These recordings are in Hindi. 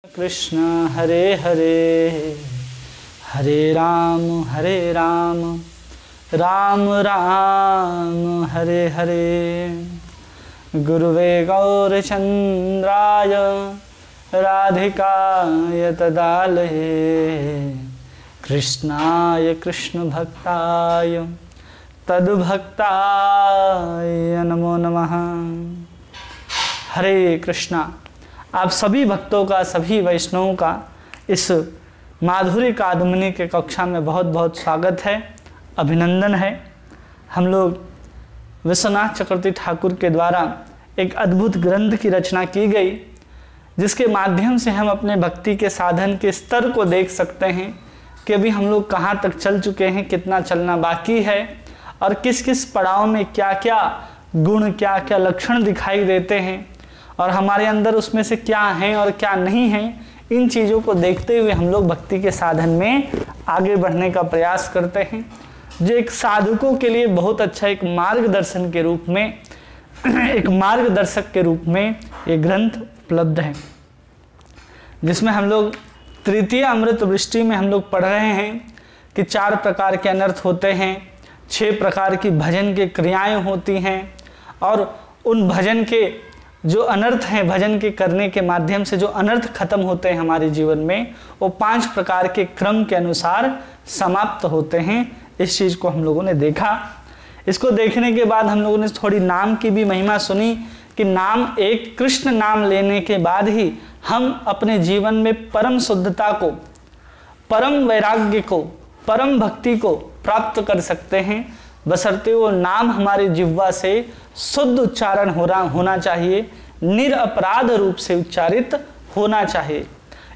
कृष्ण हरे हरे हरे राम राम राम हरे हरे। गुरुवे गौरचंद्राय राधिकाय तदालये कृष्णाय कृष्ण भक्ताय तद्भक्ताय नमो नमः। हरे कृष्णा। आप सभी भक्तों का, सभी वैष्णवों का इस माधुरी कादम्बिनी के कक्षा में बहुत बहुत स्वागत है, अभिनंदन है। हम लोग विश्वनाथ चक्रवर्ती ठाकुर के द्वारा एक अद्भुत ग्रंथ की रचना की गई, जिसके माध्यम से हम अपने भक्ति के साधन के स्तर को देख सकते हैं कि अभी हम लोग कहाँ तक चल चुके हैं, कितना चलना बाकी है और किस किस पड़ाव में क्या क्या गुण, क्या क्या लक्षण दिखाई देते हैं और हमारे अंदर उसमें से क्या हैं और क्या नहीं हैं। इन चीज़ों को देखते हुए हम लोग भक्ति के साधन में आगे बढ़ने का प्रयास करते हैं, जो एक साधकों के लिए बहुत अच्छा एक मार्गदर्शन के रूप में, एक मार्गदर्शक के रूप में ये ग्रंथ उपलब्ध है, जिसमें हम लोग तृतीय अमृत वृष्टि में हम लोग पढ़ रहे हैं कि 4 प्रकार के अनर्थ होते हैं, 6 प्रकार की भजन की क्रियाएं होती हैं और उन भजन के जो अनर्थ हैं, भजन के करने के माध्यम से जो अनर्थ खत्म होते हैं हमारे जीवन में, वो 5 प्रकार के क्रम के अनुसार समाप्त होते हैं। इस चीज़ को हम लोगों ने देखा। इसको देखने के बाद हम लोगों ने थोड़ी नाम की भी महिमा सुनी कि नाम, एक कृष्ण नाम लेने के बाद ही हम अपने जीवन में परम शुद्धता को, परम वैराग्य को, परम भक्ति को प्राप्त कर सकते हैं, बशर्ते वो नाम हमारे जिह्वा से शुद्ध उच्चारण होना चाहिए, निरपराध रूप से उच्चारित होना चाहिए।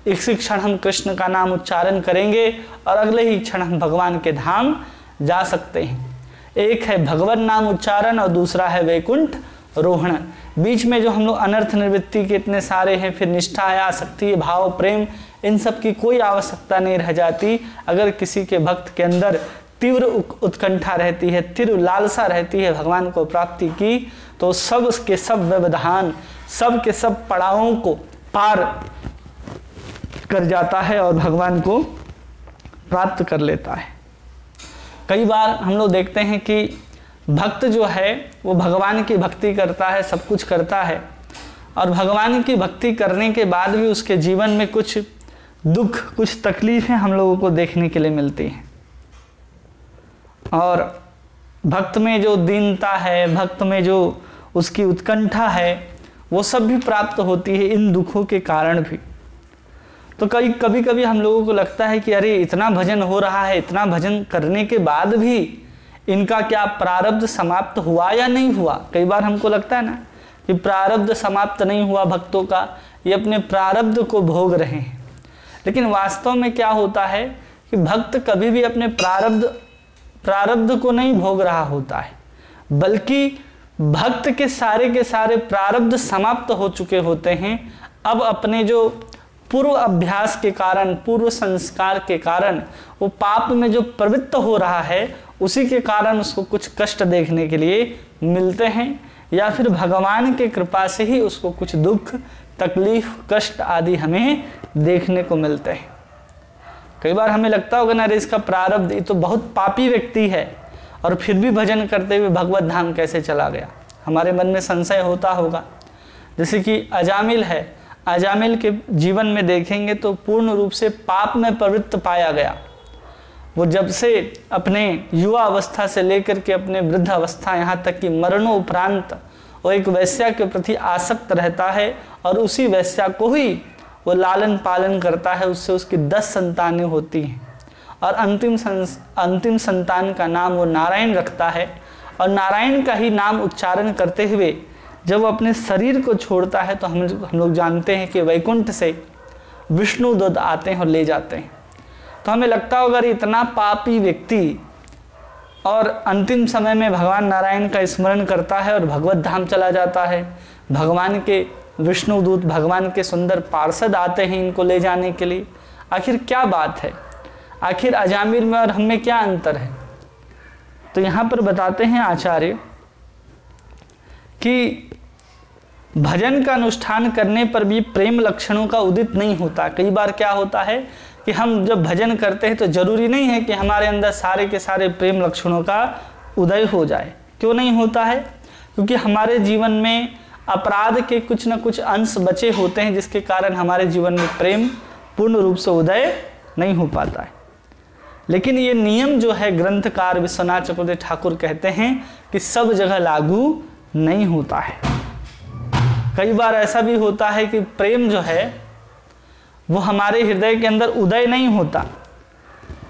इसी क्षण हम कृष्ण का नाम उच्चारण करेंगे और अगले ही क्षण हम भगवान के धाम जा सकते हैं। एक है भगवत नाम उच्चारण और दूसरा है वैकुंठ रोहण। बीच में जो हम लोग अनर्थ निवृत्ति के इतने सारे हैं, फिर निष्ठा है, आसक्ति है, भाव, प्रेम, इन सब की कोई आवश्यकता नहीं रह जाती। अगर किसी के भक्त के अंदर तीव्र उत्कंठा रहती है, तीव्र लालसा रहती है भगवान को प्राप्ति की, तो सब उसके सब व्यवधान, सब के सब पड़ावों को पार कर जाता है और भगवान को प्राप्त कर लेता है। कई बार हम लोग देखते हैं कि भक्त जो है वो भगवान की भक्ति करता है, सब कुछ करता है और भगवान की भक्ति करने के बाद भी उसके जीवन में कुछ दुख, कुछ तकलीफें हम लोगों को देखने के लिए मिलती हैं और भक्त में जो दीनता है, भक्त में जो उसकी उत्कंठा है, वो सब भी प्राप्त होती है इन दुखों के कारण भी। तो कभी कभी हम लोगों को लगता है कि अरे इतना भजन हो रहा है, इतना भजन करने के बाद भी इनका क्या प्रारब्ध समाप्त हुआ या नहीं हुआ। कई बार हमको लगता है ना कि प्रारब्ध समाप्त नहीं हुआ भक्तों का, ये अपने प्रारब्ध को भोग रहे हैं। लेकिन वास्तव में क्या होता है कि भक्त कभी भी अपने प्रारब्ध को नहीं भोग रहा होता है, बल्कि भक्त के सारे प्रारब्ध समाप्त हो चुके होते हैं। अब अपने जो पूर्व अभ्यास के कारण, पूर्व संस्कार के कारण वो पाप में जो प्रवृत्त हो रहा है, उसी के कारण उसको कुछ कष्ट देखने के लिए मिलते हैं या फिर भगवान के कृपा से ही उसको कुछ दुख, तकलीफ, कष्ट आदि हमें देखने को मिलते हैं। कई बार हमें लगता होगा ना, अरे इसका प्रारब्ध, ये तो बहुत पापी व्यक्ति है और फिर भी भजन करते हुए भगवत धाम कैसे चला गया। हमारे मन में संशय होता होगा। जैसे कि अजामिल है, अजामिल के जीवन में देखेंगे तो पूर्ण रूप से पाप में प्रवृत्त पाया गया। वो जब से अपने युवा अवस्था से लेकर के अपने वृद्ध अवस्था, यहाँ तक कि मरणोपरांत वो एक वैश्या के प्रति आसक्त रहता है और उसी वैश्या को ही वो लालन पालन करता है। उससे उसकी 10 संतानें होती हैं और अंतिम संतान का नाम वो नारायण रखता है और नारायण का ही नाम उच्चारण करते हुए जब वो अपने शरीर को छोड़ता है तो हम लोग जानते हैं कि वैकुंठ से विष्णु दूत आते हैं और ले जाते हैं। तो हमें लगता होगा अगर इतना पापी व्यक्ति और अंतिम समय में भगवान नारायण का स्मरण करता है और भगवत धाम चला जाता है, भगवान के विष्णुदूत, भगवान के सुंदर पार्षद आते हैं इनको ले जाने के लिए। आखिर क्या बात है, आखिर अजामिल में और हम में क्या अंतर है। तो यहाँ पर बताते हैं आचार्य कि भजन का अनुष्ठान करने पर भी प्रेम लक्षणों का उदित नहीं होता। कई बार क्या होता है कि हम जब भजन करते हैं तो जरूरी नहीं है कि हमारे अंदर सारे के सारे प्रेम लक्षणों का उदय हो जाए। क्यों नहीं होता है? क्योंकि हमारे जीवन में अपराध के कुछ न कुछ अंश बचे होते हैं, जिसके कारण हमारे जीवन में प्रेम पूर्ण रूप से उदय नहीं हो पाता है। लेकिन ये नियम जो है ग्रंथकार विश्वनाथ चक्रवर्ती ठाकुर कहते हैं कि सब जगह लागू नहीं होता है। कई बार ऐसा भी होता है कि प्रेम जो है वो हमारे हृदय के अंदर उदय नहीं होता।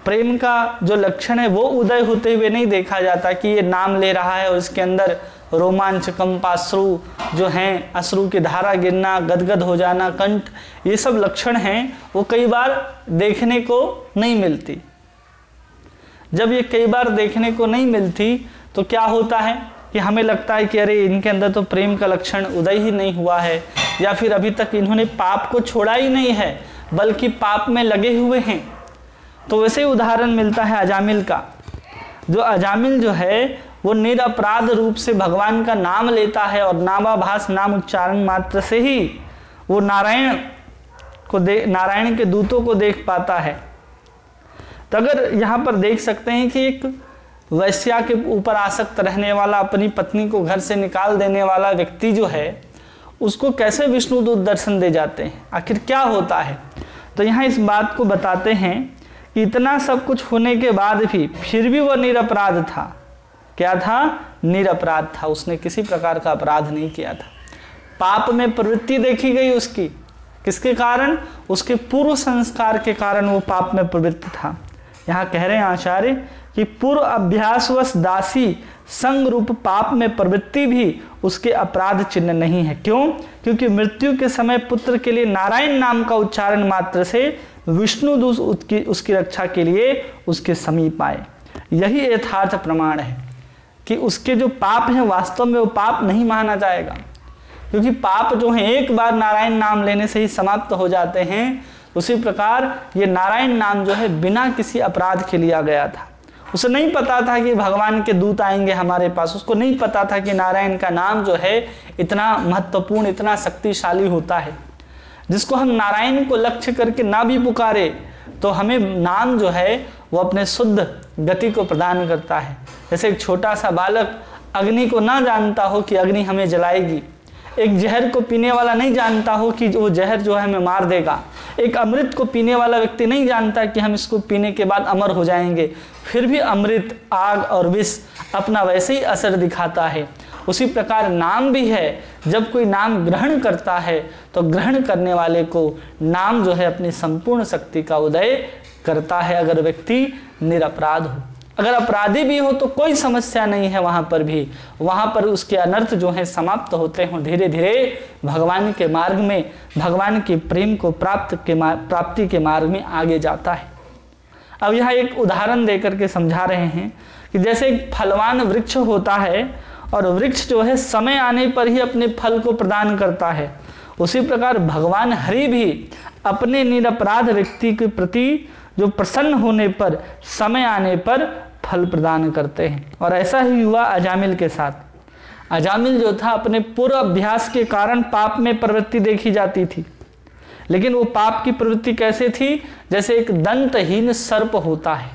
प्रेम का जो लक्षण है वो उदय होते हुए नहीं देखा जाता कि ये नाम ले रहा है और इसके अंदर रोमांच, कंपाश्रु जो हैं, अश्रु की धारा गिरना, गदगद हो जाना, कंठ, ये सब लक्षण हैं, वो कई बार देखने को नहीं मिलती। जब ये कई बार देखने को नहीं मिलती तो क्या होता है कि हमें लगता है कि अरे इनके अंदर तो प्रेम का लक्षण उदय ही नहीं हुआ है, या फिर अभी तक इन्होंने पाप को छोड़ा ही नहीं है बल्कि पाप में लगे हुए हैं। तो वैसे ही उदाहरण मिलता है अजामिल का। जो अजामिल जो है वो निरपराध रूप से भगवान का नाम लेता है और नामाभास नाम उच्चारण मात्र से ही वो नारायण के दूतों को देख पाता है। तो अगर यहाँ पर देख सकते हैं कि एक वैश्या के ऊपर आसक्त रहने वाला, अपनी पत्नी को घर से निकाल देने वाला व्यक्ति जो है, उसको कैसे विष्णुदूत दर्शन दे जाते हैं, आखिर क्या होता है? तो यहाँ इस बात को बताते हैं कि इतना सब कुछ होने के बाद भी फिर भी वह निरपराध था। क्या था? निरपराध था। उसने किसी प्रकार का अपराध नहीं किया था। पाप में प्रवृत्ति देखी गई उसकी, किसके कारण? उसके पूर्व संस्कार के कारण वो पाप में प्रवृत्त था। यहाँ कह रहे हैं आचार्य कि पूर्व अभ्यासवश दासी संग रूप पाप में प्रवृत्ति भी उसके अपराध चिन्ह नहीं है। क्यों? क्योंकि मृत्यु के समय पुत्र के लिए नारायण नाम का उच्चारण मात्र से विष्णुदूत उसकी रक्षा के लिए उसके समीप आए। यही यथार्थ प्रमाण है कि उसके जो पाप हैं वास्तव में वो पाप नहीं माना जाएगा, क्योंकि पाप जो है एक बार नारायण नाम लेने से ही समाप्त हो जाते हैं। उसी प्रकार ये नारायण नाम जो है बिना किसी अपराध के लिया गया था। उसे नहीं पता था कि भगवान के दूत आएंगे हमारे पास, उसको नहीं पता था कि नारायण का नाम जो है इतना महत्वपूर्ण, इतना शक्तिशाली होता है, जिसको हम नारायण को लक्ष्य करके ना भी पुकारे तो हमें नाम जो है वो अपने शुद्ध गति को प्रदान करता है। जैसे एक छोटा सा बालक अग्नि को ना जानता हो कि अग्नि हमें जलाएगी, एक जहर को पीने वाला नहीं जानता हो कि वो जहर जो है हमें मार देगा, एक अमृत को पीने वाला व्यक्ति नहीं जानता कि हम इसको पीने के बाद अमर हो जाएंगे, फिर भी अमृत, आग और विष अपना वैसे ही असर दिखाता है। उसी प्रकार नाम भी है, जब कोई नाम ग्रहण करता है तो ग्रहण करने वाले को नाम जो है अपनी संपूर्ण शक्ति का उदय करता है, अगर व्यक्ति निरपराध हो। अगर अपराधी भी हो तो कोई समस्या नहीं है, वहाँ पर उसके अनर्थ जो है समाप्त होते हों धीरे धीरे भगवान के मार्ग में, भगवान के प्रेम को प्राप्ति के मार्ग में आगे जाता है। अब यहाँ एक उदाहरण देकर के समझा रहे हैं कि जैसे एक फलवान वृक्ष होता है और वृक्ष जो है समय आने पर ही अपने फल को प्रदान करता है, उसी प्रकार भगवान हरि भी अपने निरपराध व्यक्ति के प्रति जो प्रसन्न होने पर समय आने पर फल प्रदान करते हैं। और ऐसा ही हुआ अजामिल के साथ। अजामिल जो था अपने पूर्व अभ्यास के कारण पाप में प्रवृत्ति देखी जाती थी, लेकिन वो पाप की प्रवृत्ति कैसे थी? जैसे एक दंतहीन सर्प होता है,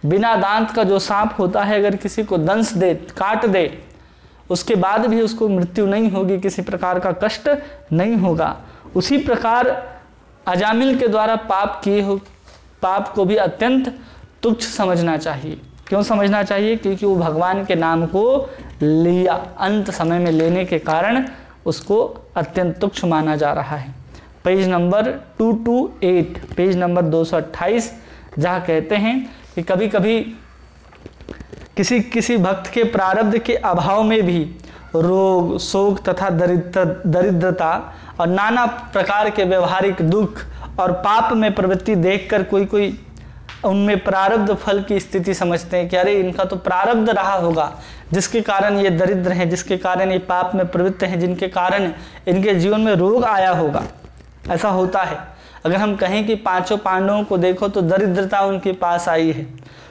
बिना दांत का जो सांप होता है, अगर किसी को दंश दे, काट दे, उसके बाद भी उसको मृत्यु नहीं होगी, किसी प्रकार का कष्ट नहीं होगा। उसी प्रकार अजामिल के द्वारा पाप को भी अत्यंत तुच्छ समझना चाहिए। क्यों समझना चाहिए? क्योंकि वो भगवान के नाम को लिया, अंत समय में लेने के कारण उसको अत्यंत तुच्छ माना जा रहा है। पेज नंबर 228, पेज नंबर 228, जहाँ कहते हैं कि कभी कभी किसी भक्त के प्रारब्ध के अभाव में भी रोग, शोक तथा दरिद्रता और नाना प्रकार के व्यवहारिक दुख और पाप में प्रवृत्ति देखकर कोई उनमें प्रारब्ध फल की स्थिति समझते हैं कि अरे इनका तो प्रारब्ध रहा होगा, जिसके कारण ये दरिद्र हैं, जिसके कारण ये पाप में प्रवृत्त हैं, जिनके कारण इनके जीवन में रोग आया होगा। ऐसा होता है। अगर हम कहें कि पांचों पांडवों को देखो तो दरिद्रता उनके पास आई है,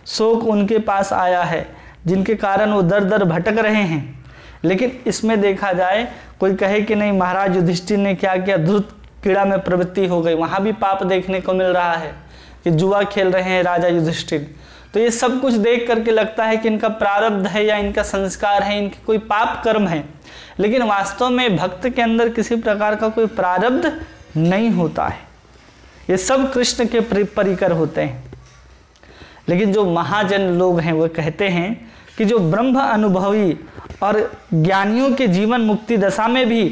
शोक उनके पास आया है, जिनके कारण वो दर दर भटक रहे हैं। लेकिन इसमें देखा जाए, कोई कहे कि नहीं महाराज युधिष्ठिर ने क्या किया, धूर्त क्रीड़ा में प्रवृत्ति हो गई, वहाँ भी पाप देखने को मिल रहा है कि जुआ खेल रहे हैं राजा युधिष्ठिर। तो ये सब कुछ देख करके लगता है कि इनका प्रारब्ध है या इनका संस्कार है, इनके कोई पाप कर्म है, लेकिन वास्तव में भक्त के अंदर किसी प्रकार का कोई प्रारब्ध नहीं होता है। ये सब कृष्ण के परिकर होते हैं। लेकिन जो महाजन लोग हैं वो कहते हैं कि जो ब्रह्म अनुभवी और ज्ञानियों के जीवन मुक्ति दशा में भी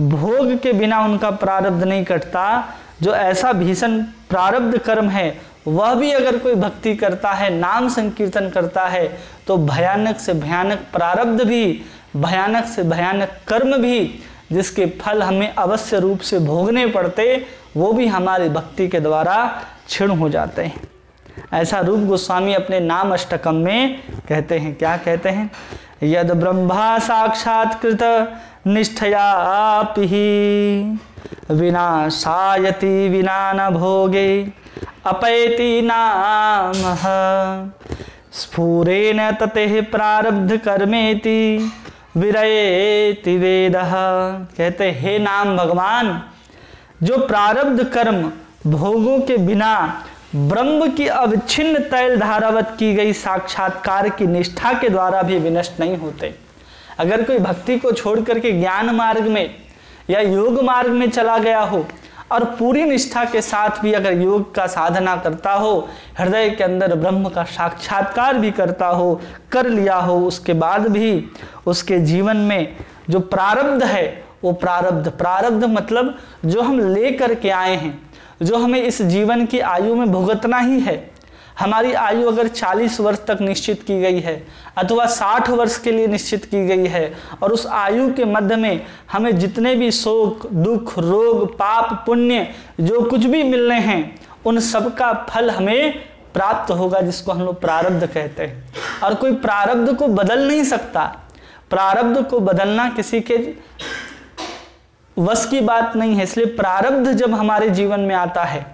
भोग के बिना उनका प्रारब्ध नहीं कटता, जो ऐसा भीषण प्रारब्ध कर्म है, वह भी अगर कोई भक्ति करता है, नाम संकीर्तन करता है, तो भयानक से भयानक प्रारब्ध भी, भयानक से भयानक कर्म भी, जिसके फल हमें अवश्य रूप से भोगने पड़ते, वो भी हमारी भक्ति के द्वारा क्षीण हो जाते हैं। ऐसा रूप गोस्वामी अपने नाम अष्टकम में कहते हैं। क्या कहते हैं? यद ब्रह्मा साक्षात्कृत निष्ठयापि विनाशायति विना न भोगे अपैति नाम स्फुरेण तते प्रारब्ध कर्मेति विरयेति वेदः। कहते हे नाम भगवान, जो प्रारब्ध कर्म भोगों के बिना ब्रह्म की अविच्छिन्न तैल धारावत की गई साक्षात्कार की निष्ठा के द्वारा भी विनष्ट नहीं होते। अगर कोई भक्ति को छोड़ करके ज्ञान मार्ग में या योग मार्ग में चला गया हो और पूरी निष्ठा के साथ भी अगर योग का साधना करता हो, हृदय के अंदर ब्रह्म का साक्षात्कार भी करता हो, कर लिया हो, उसके बाद भी उसके जीवन में जो प्रारब्ध है वो प्रारब्ध मतलब जो हम ले करके आए हैं, जो हमें इस जीवन की आयु में भुगतना ही है। हमारी आयु अगर 40 वर्ष तक निश्चित की गई है अथवा 60 वर्ष के लिए निश्चित की गई है, और उस आयु के मध्य में हमें जितने भी शोक, दुख, रोग, पाप, पुण्य जो कुछ भी मिलने हैं, उन सब का फल हमें प्राप्त होगा, जिसको हम लोग प्रारब्ध कहते हैं। और कोई प्रारब्ध को बदल नहीं सकता। प्रारब्ध को बदलना किसी के वश की बात नहीं है। इसलिए प्रारब्ध जब हमारे जीवन में आता है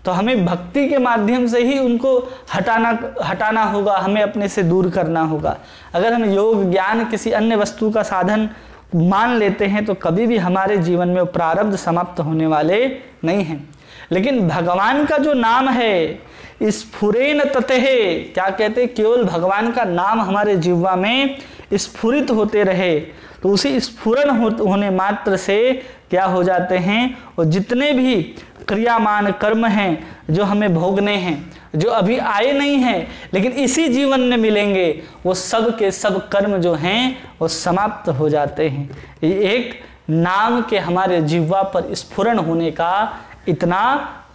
तो हमें भक्ति के माध्यम से ही उनको हटाना होगा, हमें अपने से दूर करना होगा। अगर हम योग, ज्ञान, किसी अन्य वस्तु का साधन मान लेते हैं तो कभी भी हमारे जीवन में प्रारब्ध समाप्त होने वाले नहीं हैं। लेकिन भगवान का जो नाम है, स्फुरेन ततेह, क्या कहते हैं, केवल भगवान का नाम हमारे जीवा में स्फुरित होते रहे, तो उसी स्फुरन होने मात्र से क्या हो जाते हैं, और जितने भी क्रियामान कर्म हैं जो हमें भोगने हैं, जो अभी आए नहीं हैं लेकिन इसी जीवन में मिलेंगे, वो सब के सब कर्म जो हैं वो समाप्त हो जाते हैं। ये एक नाम के हमारे जिह्वा पर स्फुरन होने का इतना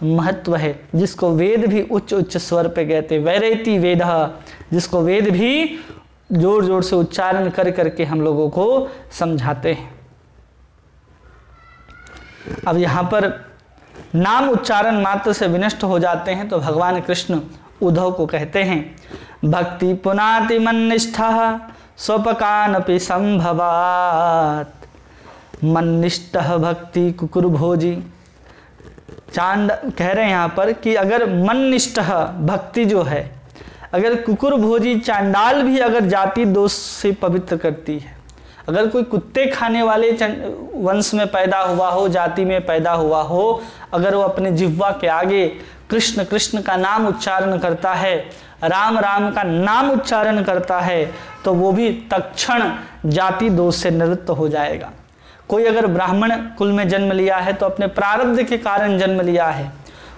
महत्व है, जिसको वेद भी उच्च उच्च स्वर पे कहते, वैरेति वेदः, जिसको वेद भी जोर जोर से उच्चारण कर करके हम लोगों को समझाते हैं। अब यहाँ पर नाम उच्चारण मात्र से विनष्ट हो जाते हैं, तो भगवान कृष्ण उद्धव को कहते हैं, भक्ति पुनाति मन्निष्ठः स्वपकानपि संभवात्, मन्निष्ठः भक्ति कुकुरभोजी। चांद कह रहे हैं यहाँ पर कि अगर मन्निष्ठः भक्ति जो है, अगर कुकुरभोजी चांडाल भी अगर जाति दोष से पवित्र करती है, अगर कोई कुत्ते खाने वाले वंश में पैदा हुआ हो, जाति में पैदा हुआ हो, अगर वो अपने जिह्वा के आगे कृष्ण कृष्ण का नाम उच्चारण करता है, राम राम का नाम उच्चारण करता है, तो वो भी तत्क्षण जाति दोष से निवृत्त हो जाएगा। कोई अगर ब्राह्मण कुल में जन्म लिया है तो अपने प्रारब्ध के कारण जन्म लिया है,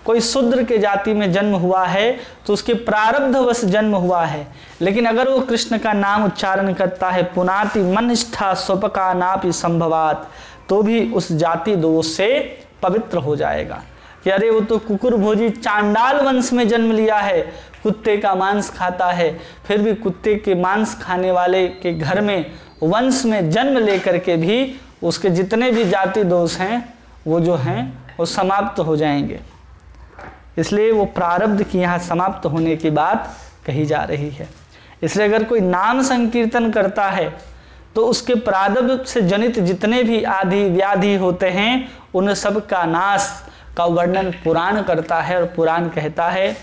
कोई शूद्र के जाति में जन्म हुआ है तो उसके प्रारब्धवश जन्म हुआ है, लेकिन अगर वो कृष्ण का नाम उच्चारण करता है, पुनाति मन्निष्ठा स्वपकानापि संभवात्, तो भी उस जाति दोष से पवित्र हो जाएगा। कि अरे वो तो कुकुरभोजी चांडाल वंश में जन्म लिया है, कुत्ते का मांस खाता है, फिर भी कुत्ते के मांस खाने वाले के घर में वंश में जन्म लेकर के भी उसके जितने भी जाति दोष हैं वो जो हैं वो समाप्त हो जाएंगे। इसलिए वो प्रारब्ध की यहाँ समाप्त होने की बात कही जा रही है। इसलिए अगर कोई नाम संकीर्तन करता है तो उसके प्रारब्ध से जनित जितने भी आदि व्याधि होते हैं उन सब का नाश का वर्णन पुराण करता है। और पुराण कहता है,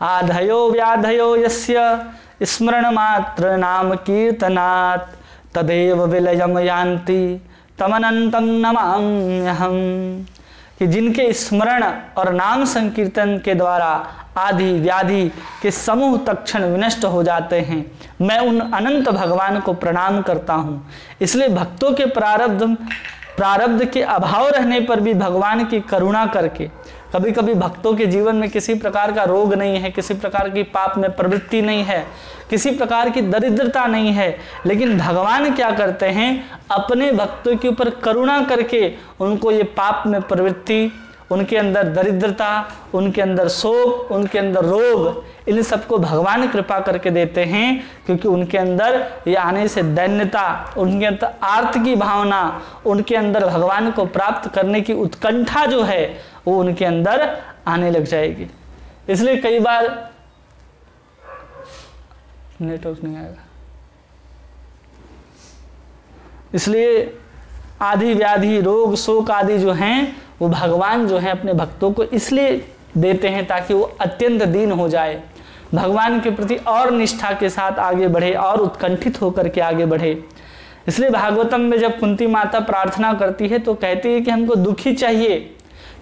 आधयो व्याधयो यस्य स्मरण मात्र नाम कीर्तनात् तदेव विलयम यान्ति तमनंतं नमाम्यहम्। कि जिनके स्मरण और नाम संकीर्तन के द्वारा आदि व्याधि के समूह तत्क्षण विनष्ट हो जाते हैं, मैं उन अनंत भगवान को प्रणाम करता हूँ। इसलिए भक्तों के प्रारब्ध के अभाव रहने पर भी भगवान की करुणा करके, कभी कभी भक्तों के जीवन में किसी प्रकार का रोग नहीं है, किसी प्रकार की पाप में प्रवृत्ति नहीं है, किसी प्रकार की दरिद्रता नहीं है, लेकिन भगवान क्या करते हैं, अपने भक्तों के ऊपर करुणा करके उनको ये पाप में प्रवृत्ति, उनके अंदर दरिद्रता, उनके अंदर शोक, उनके अंदर रोग, इन सबको भगवान कृपा करके देते हैं, क्योंकि उनके अंदर ये आने से दैन्यता, उनके अंदर आर्त की भावना, उनके अंदर भगवान को प्राप्त करने की उत्कंठा जो है वो उनके अंदर आने लग जाएगी। इसलिए कई बार नेटवर्क नहीं आएगा, इसलिए आदि व्याधि रोग शोक आदि जो हैं वो भगवान जो है अपने भक्तों को इसलिए देते हैं ताकि वो अत्यंत दीन हो जाए, भगवान के प्रति और निष्ठा के साथ आगे बढ़े और उत्कंठित होकर के आगे बढ़े। इसलिए भागवतम में जब कुंती माता प्रार्थना करती है तो कहती है कि हमको दुखी चाहिए,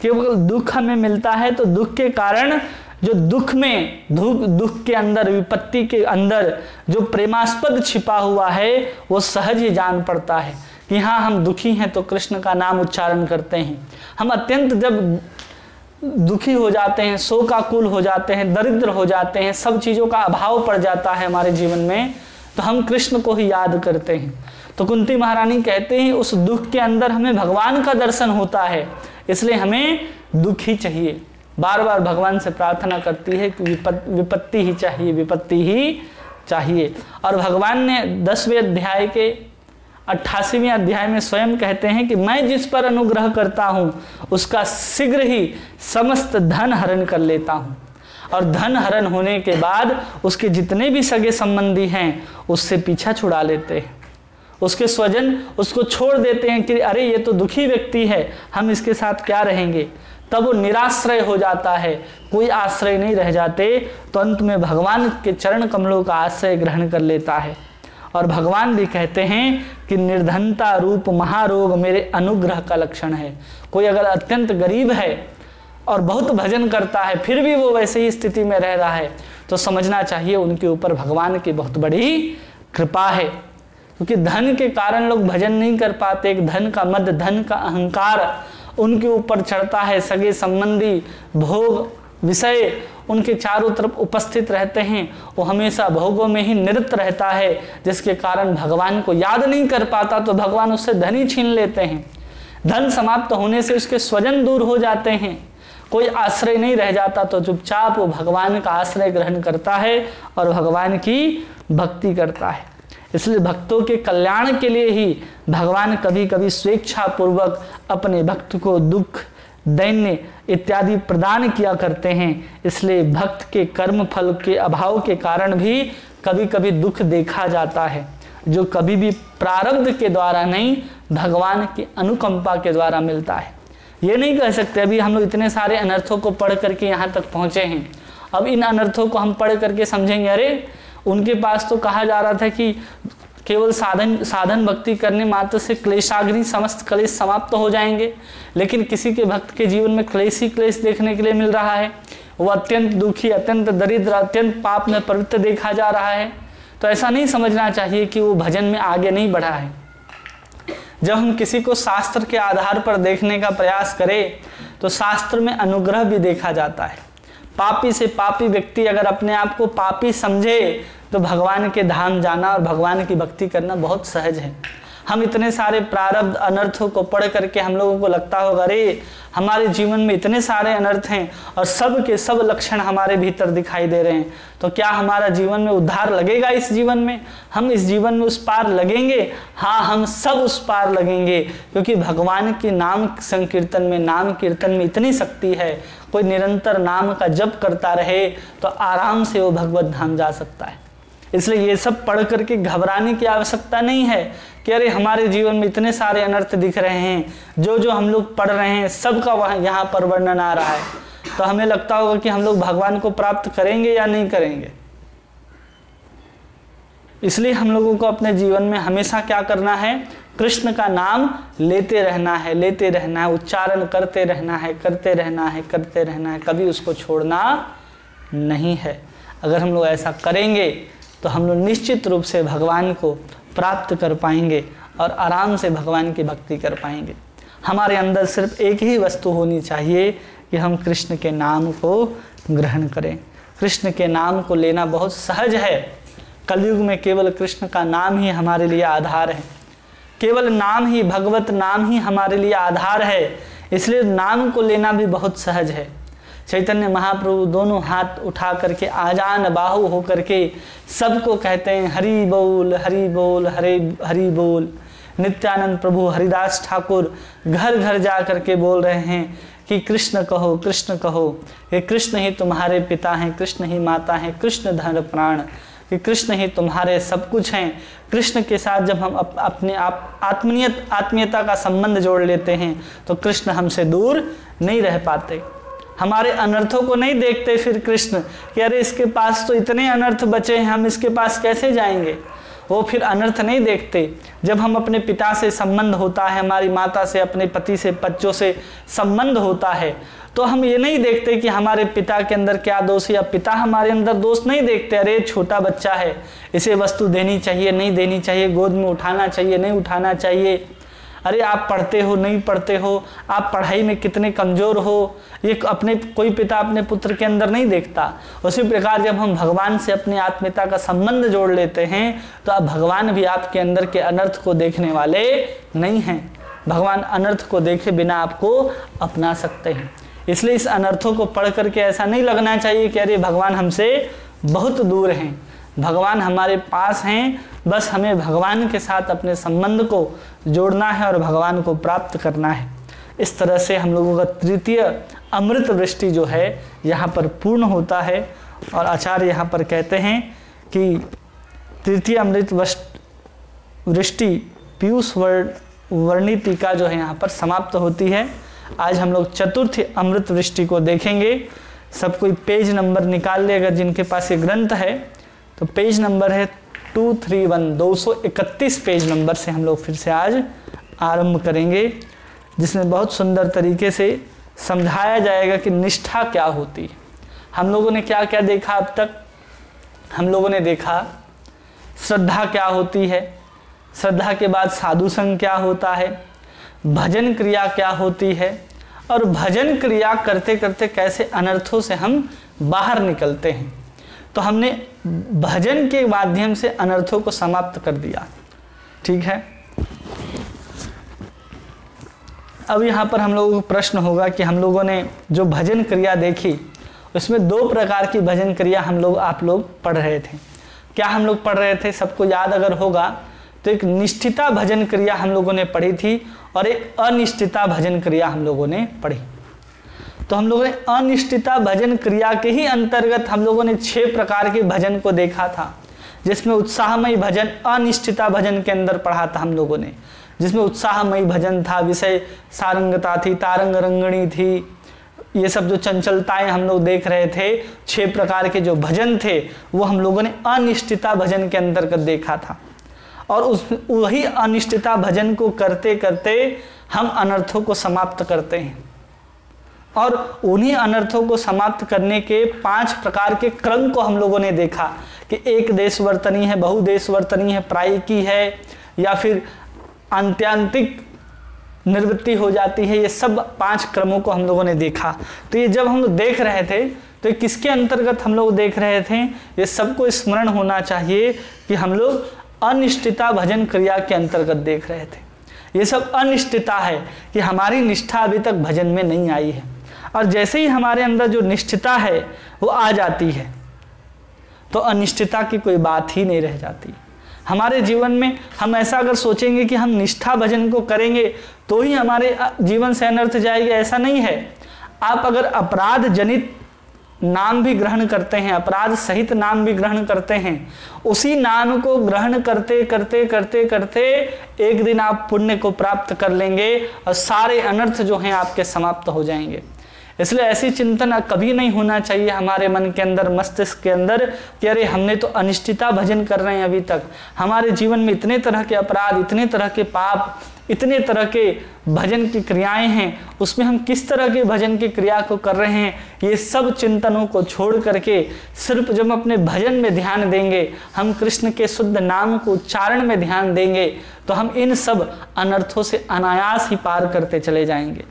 केवल दुख हमें मिलता है तो दुख के कारण, जो दुख में दुख के अंदर, विपत्ति के अंदर जो प्रेमास्पद छिपा हुआ है वो सहज ही जान पड़ता है कि हाँ हम दुखी हैं तो कृष्ण का नाम उच्चारण करते हैं। हम अत्यंत जब दुखी हो जाते हैं, शोकाकुल हो जाते हैं, दरिद्र हो जाते हैं, सब चीज़ों का अभाव पड़ जाता है हमारे जीवन में, तो हम कृष्ण को ही याद करते हैं। तो कुंती महारानी कहते हैं उस दुख के अंदर हमें भगवान का दर्शन होता है, इसलिए हमें दुख ही चाहिए। बार बार भगवान से प्रार्थना करती है कि विपत्ति ही चाहिए, विपत्ति ही चाहिए। और भगवान ने 10वें अध्याय के 88वें अध्याय में स्वयं कहते हैं कि मैं जिस पर अनुग्रह करता हूँ उसका शीघ्र ही समस्त धन हरण कर लेता हूँ, और धन हरण होने के बाद उसके जितने भी सगे संबंधी हैं उससे पीछा छुड़ा लेते हैं, उसके स्वजन उसको छोड़ देते हैं कि अरे ये तो दुखी व्यक्ति है, हम इसके साथ क्या रहेंगे। तब वो निराश्रय हो जाता है, कोई आश्रय नहीं रह जाते, तो अंत में भगवान के चरण कमलों का आश्रय ग्रहण कर लेता है। और भगवान भी कहते हैं कि निर्धनता रूप महारोग मेरे अनुग्रह का लक्षण है। कोई अगर अत्यंत गरीब है और बहुत भजन करता है फिर भी वो वैसे ही स्थिति में रह रहा है, तो समझना चाहिए उनके ऊपर भगवान की बहुत बड़ी कृपा है। क्योंकि धन के कारण लोग भजन नहीं कर पाते, एक धन का मद, धन का अहंकार उनके ऊपर चढ़ता है, सगे संबंधी भोग विषय उनके चारों तरफ उपस्थित रहते हैं, वो हमेशा भोगों में ही निरत रहता है, जिसके कारण भगवान को याद नहीं कर पाता, तो भगवान उससे धन ही छीन लेते हैं। धन समाप्त होने से उसके स्वजन दूर हो जाते हैं, कोई आश्रय नहीं रह जाता, तो चुपचाप वो भगवान का आश्रय ग्रहण करता है और भगवान की भक्ति करता है। इसलिए भक्तों के कल्याण के लिए ही भगवान कभी कभी स्वेच्छापूर्वक अपने भक्त को दुख, दैन्य इत्यादि प्रदान किया करते हैं। इसलिए भक्त के कर्म फल के अभाव के कारण भी कभी कभी दुख देखा जाता है, जो कभी भी प्रारब्ध के द्वारा नहीं, भगवान की अनुकंपा के द्वारा मिलता है। ये नहीं कह सकते अभी हम लोग इतने सारे अनर्थों को पढ़ करके यहाँ तक पहुँचे हैं, अब इन अनर्थों को हम पढ़ करके समझेंगे अरे उनके पास तो कहा जा रहा था कि केवल साधन भक्ति करने मात्र से क्लेशाग्नि समस्त क्लेश समाप्त हो जाएंगे, लेकिन किसी के भक्त के जीवन में क्लेश ही क्लेश देखने के लिए मिल रहा है, वो अत्यंत दुखी, अत्यंत दरिद्र, अत्यंत पाप में प्रवृत्त देखा जा रहा है। तो ऐसा नहीं समझना चाहिए कि वो भजन में आगे नहीं बढ़ा है। जब हम किसी को शास्त्र के आधार पर देखने का प्रयास करें तो शास्त्र में अनुग्रह भी देखा जाता है। पापी से पापी व्यक्ति अगर अपने आप को पापी समझे तो भगवान के धाम जाना और भगवान की भक्ति करना बहुत सहज है। हम इतने सारे प्रारब्ध अनर्थों को पढ़ करके हम लोगों को लगता होगा अरे हमारे जीवन में इतने सारे अनर्थ हैं और सब के सब लक्षण हमारे भीतर दिखाई दे रहे हैं, तो क्या हमारा जीवन में उद्धार लगेगा? इस जीवन में हम इस जीवन में उस पार लगेंगे? हाँ, हम सब उस पार लगेंगे, क्योंकि भगवान के नाम संकीर्तन में, नाम कीर्तन में इतनी शक्ति है। कोई निरंतर नाम का जप करता रहे तो आराम से वो भगवत धाम जा सकता है। इसलिए ये सब पढ़ करके घबराने की आवश्यकता नहीं है कि अरे हमारे जीवन में इतने सारे अनर्थ दिख रहे हैं, जो हम लोग पढ़ रहे हैं सबका वहाँ यहाँ पर वर्णन आ रहा है, तो हमें लगता होगा कि हम लोग भगवान को प्राप्त करेंगे या नहीं करेंगे। इसलिए हम लोगों को अपने जीवन में हमेशा क्या करना है, कृष्ण का नाम लेते रहना है, लेते रहना है, उच्चारण करते रहना है, करते रहना है, करते रहना है, कभी उसको छोड़ना नहीं है। अगर हम लोग ऐसा करेंगे तो हम लोग निश्चित रूप से भगवान को प्राप्त कर पाएंगे और आराम से भगवान की भक्ति कर पाएंगे। हमारे अंदर सिर्फ एक ही वस्तु होनी चाहिए कि हम कृष्ण के नाम को ग्रहण करें। कृष्ण के नाम को लेना बहुत सहज है। कलयुग में केवल कृष्ण का नाम ही हमारे लिए आधार है, केवल नाम ही, भगवत नाम ही हमारे लिए आधार है। इसलिए नाम को लेना भी बहुत सहज है। चैतन्य महाप्रभु दोनों हाथ उठा करके आजान बाहु होकर के सबको कहते हैं हरि बोल, हरि बोल, हरे हरि बोल। नित्यानंद प्रभु हरिदास ठाकुर घर घर जा करके बोल रहे हैं कि कृष्ण कहो, कृष्ण कहो, कि कृष्ण ही तुम्हारे पिता हैं, कृष्ण ही माता हैं, कृष्ण धन प्राण, कि कृष्ण ही तुम्हारे सब कुछ हैं। कृष्ण के साथ जब हम अपने आप आत्मीयता का संबंध जोड़ लेते हैं तो कृष्ण हमसे दूर नहीं रह पाते। हमारे अनर्थों को नहीं देखते फिर कृष्ण कि अरे इसके पास तो इतने अनर्थ बचे हैं, हम इसके पास कैसे जाएंगे। वो फिर अनर्थ नहीं देखते। जब हम अपने पिता से संबंध होता है, हमारी माता से, अपने पति से, बच्चों से संबंध होता है, तो हम ये नहीं देखते कि हमारे पिता के अंदर क्या दोष है या पिता हमारे अंदर दोष नहीं देखते। अरे छोटा बच्चा है, इसे वस्तु देनी चाहिए, नहीं देनी चाहिए, गोद में उठाना चाहिए, नहीं उठाना चाहिए। अरे आप पढ़ते हो, नहीं पढ़ते हो, आप पढ़ाई में कितने कमज़ोर हो, ये अपने कोई पिता अपने पुत्र के अंदर नहीं देखता। उसी प्रकार जब हम भगवान से अपनी आत्मीयता का संबंध जोड़ लेते हैं तो अब भगवान भी आपके अंदर के अनर्थ को देखने वाले नहीं हैं। भगवान अनर्थ को देखे बिना आपको अपना सकते हैं। इसलिए इस अनर्थों को पढ़ करके ऐसा नहीं लगना चाहिए कि अरे भगवान हमसे बहुत दूर हैं। भगवान हमारे पास हैं, बस हमें भगवान के साथ अपने संबंध को जोड़ना है और भगवान को प्राप्त करना है। इस तरह से हम लोगों का तृतीय अमृत वृष्टि जो है यहाँ पर पूर्ण होता है। और आचार्य यहाँ पर कहते हैं कि तृतीय अमृत वृष्टि पीयूष वर्णी टीका जो है यहाँ पर समाप्त होती है। आज हम लोग चतुर्थ अमृत वृष्टि को देखेंगे। सब कोई पेज नंबर निकाल ले, अगर जिनके पास ये ग्रंथ है तो पेज नंबर है 231, 231 पेज नंबर से हम लोग फिर से आज आरंभ करेंगे, जिसमें बहुत सुंदर तरीके से समझाया जाएगा कि निष्ठा क्या होती है। हम लोगों ने क्या क्या देखा अब तक? हम लोगों ने देखा श्रद्धा क्या होती है, श्रद्धा के बाद साधु संग क्या होता है, भजन क्रिया क्या होती है, और भजन क्रिया करते करते कैसे अनर्थों से हम बाहर निकलते हैं। तो हमने भजन के माध्यम से अनर्थों को समाप्त कर दिया। ठीक है, अब यहाँ पर हम लोगों को प्रश्न होगा कि हम लोगों ने जो भजन क्रिया देखी उसमें दो प्रकार की भजन क्रिया आप लोग पढ़ रहे थे। क्या हम लोग पढ़ रहे थे? सबको याद अगर होगा तो एक निष्ठिता भजन क्रिया हम लोगों ने पढ़ी थी और एक अनिष्ठिता भजन क्रिया हम लोगों ने पढ़ी। तो हम लोगों ने अनिष्ठिता भजन क्रिया के ही अंतर्गत हम लोगों ने 6 प्रकार के भजन को देखा था, जिसमें उत्साहमयी भजन अनिष्ठिता भजन के अंदर पढ़ा था हम लोगों ने, जिसमें उत्साहमयी भजन था, विषय सारंगता थी, तारंग रंगणी थी, ये सब जो चंचलताएं हम लोग देख रहे थे। 6 प्रकार के जो भजन थे वो हम लोगों ने अनिष्ठिता भजन के अंतर्गत देखा था। और वही अनिष्ठिता भजन को करते करते हम अनर्थों को समाप्त करते हैं। और उन्हीं अनर्थों को समाप्त करने के 5 प्रकार के क्रम को हम लोगों ने देखा कि एक देश वर्तनी है, बहुदेश वर्तनी है, प्रायिकी है, या फिर आंत्यांतिक निवृत्ति हो जाती है। ये सब 5 क्रमों को हम लोगों ने देखा। तो ये जब हम लोग देख रहे थे तो ये किसके अंतर्गत हम लोग देख रहे थे? ये सबको स्मरण होना चाहिए कि हम लोग अनिष्ठिता भजन क्रिया के अंतर्गत देख रहे थे। ये सब अनिष्ठिता है कि हमारी निष्ठा अभी तक भजन में नहीं आई है, और जैसे ही हमारे अंदर जो निष्ठिता है वो आ जाती है तो अनिष्ठिता की कोई बात ही नहीं रह जाती। हमारे जीवन में हम ऐसा अगर सोचेंगे कि हम निष्ठा भजन को करेंगे तो ही हमारे जीवन से अनर्थ जाएगी, ऐसा नहीं है। आप अगर अपराध जनित नाम भी ग्रहण करते हैं, अपराध सहित नाम भी ग्रहण करते हैं, उसी नाम को ग्रहण करते करते करते करते एक दिन आप पुण्य को प्राप्त कर लेंगे और सारे अनर्थ जो हैं आपके समाप्त हो जाएंगे। इसलिए ऐसी चिंतन कभी नहीं होना चाहिए हमारे मन के अंदर, मस्तिष्क के अंदर कि अरे हमने तो अनिष्टिता भजन कर रहे हैं अभी तक, हमारे जीवन में इतने तरह के अपराध, इतने तरह के पाप, इतने तरह के भजन की क्रियाएं हैं, उसमें हम किस तरह के भजन की क्रिया को कर रहे हैं। ये सब चिंतनों को छोड़ करके सिर्फ जब हम अपने भजन में ध्यान देंगे, हम कृष्ण के शुद्ध नाम को उच्चारण में ध्यान देंगे, तो हम इन सब अनर्थों से अनायास ही पार करते चले जाएंगे।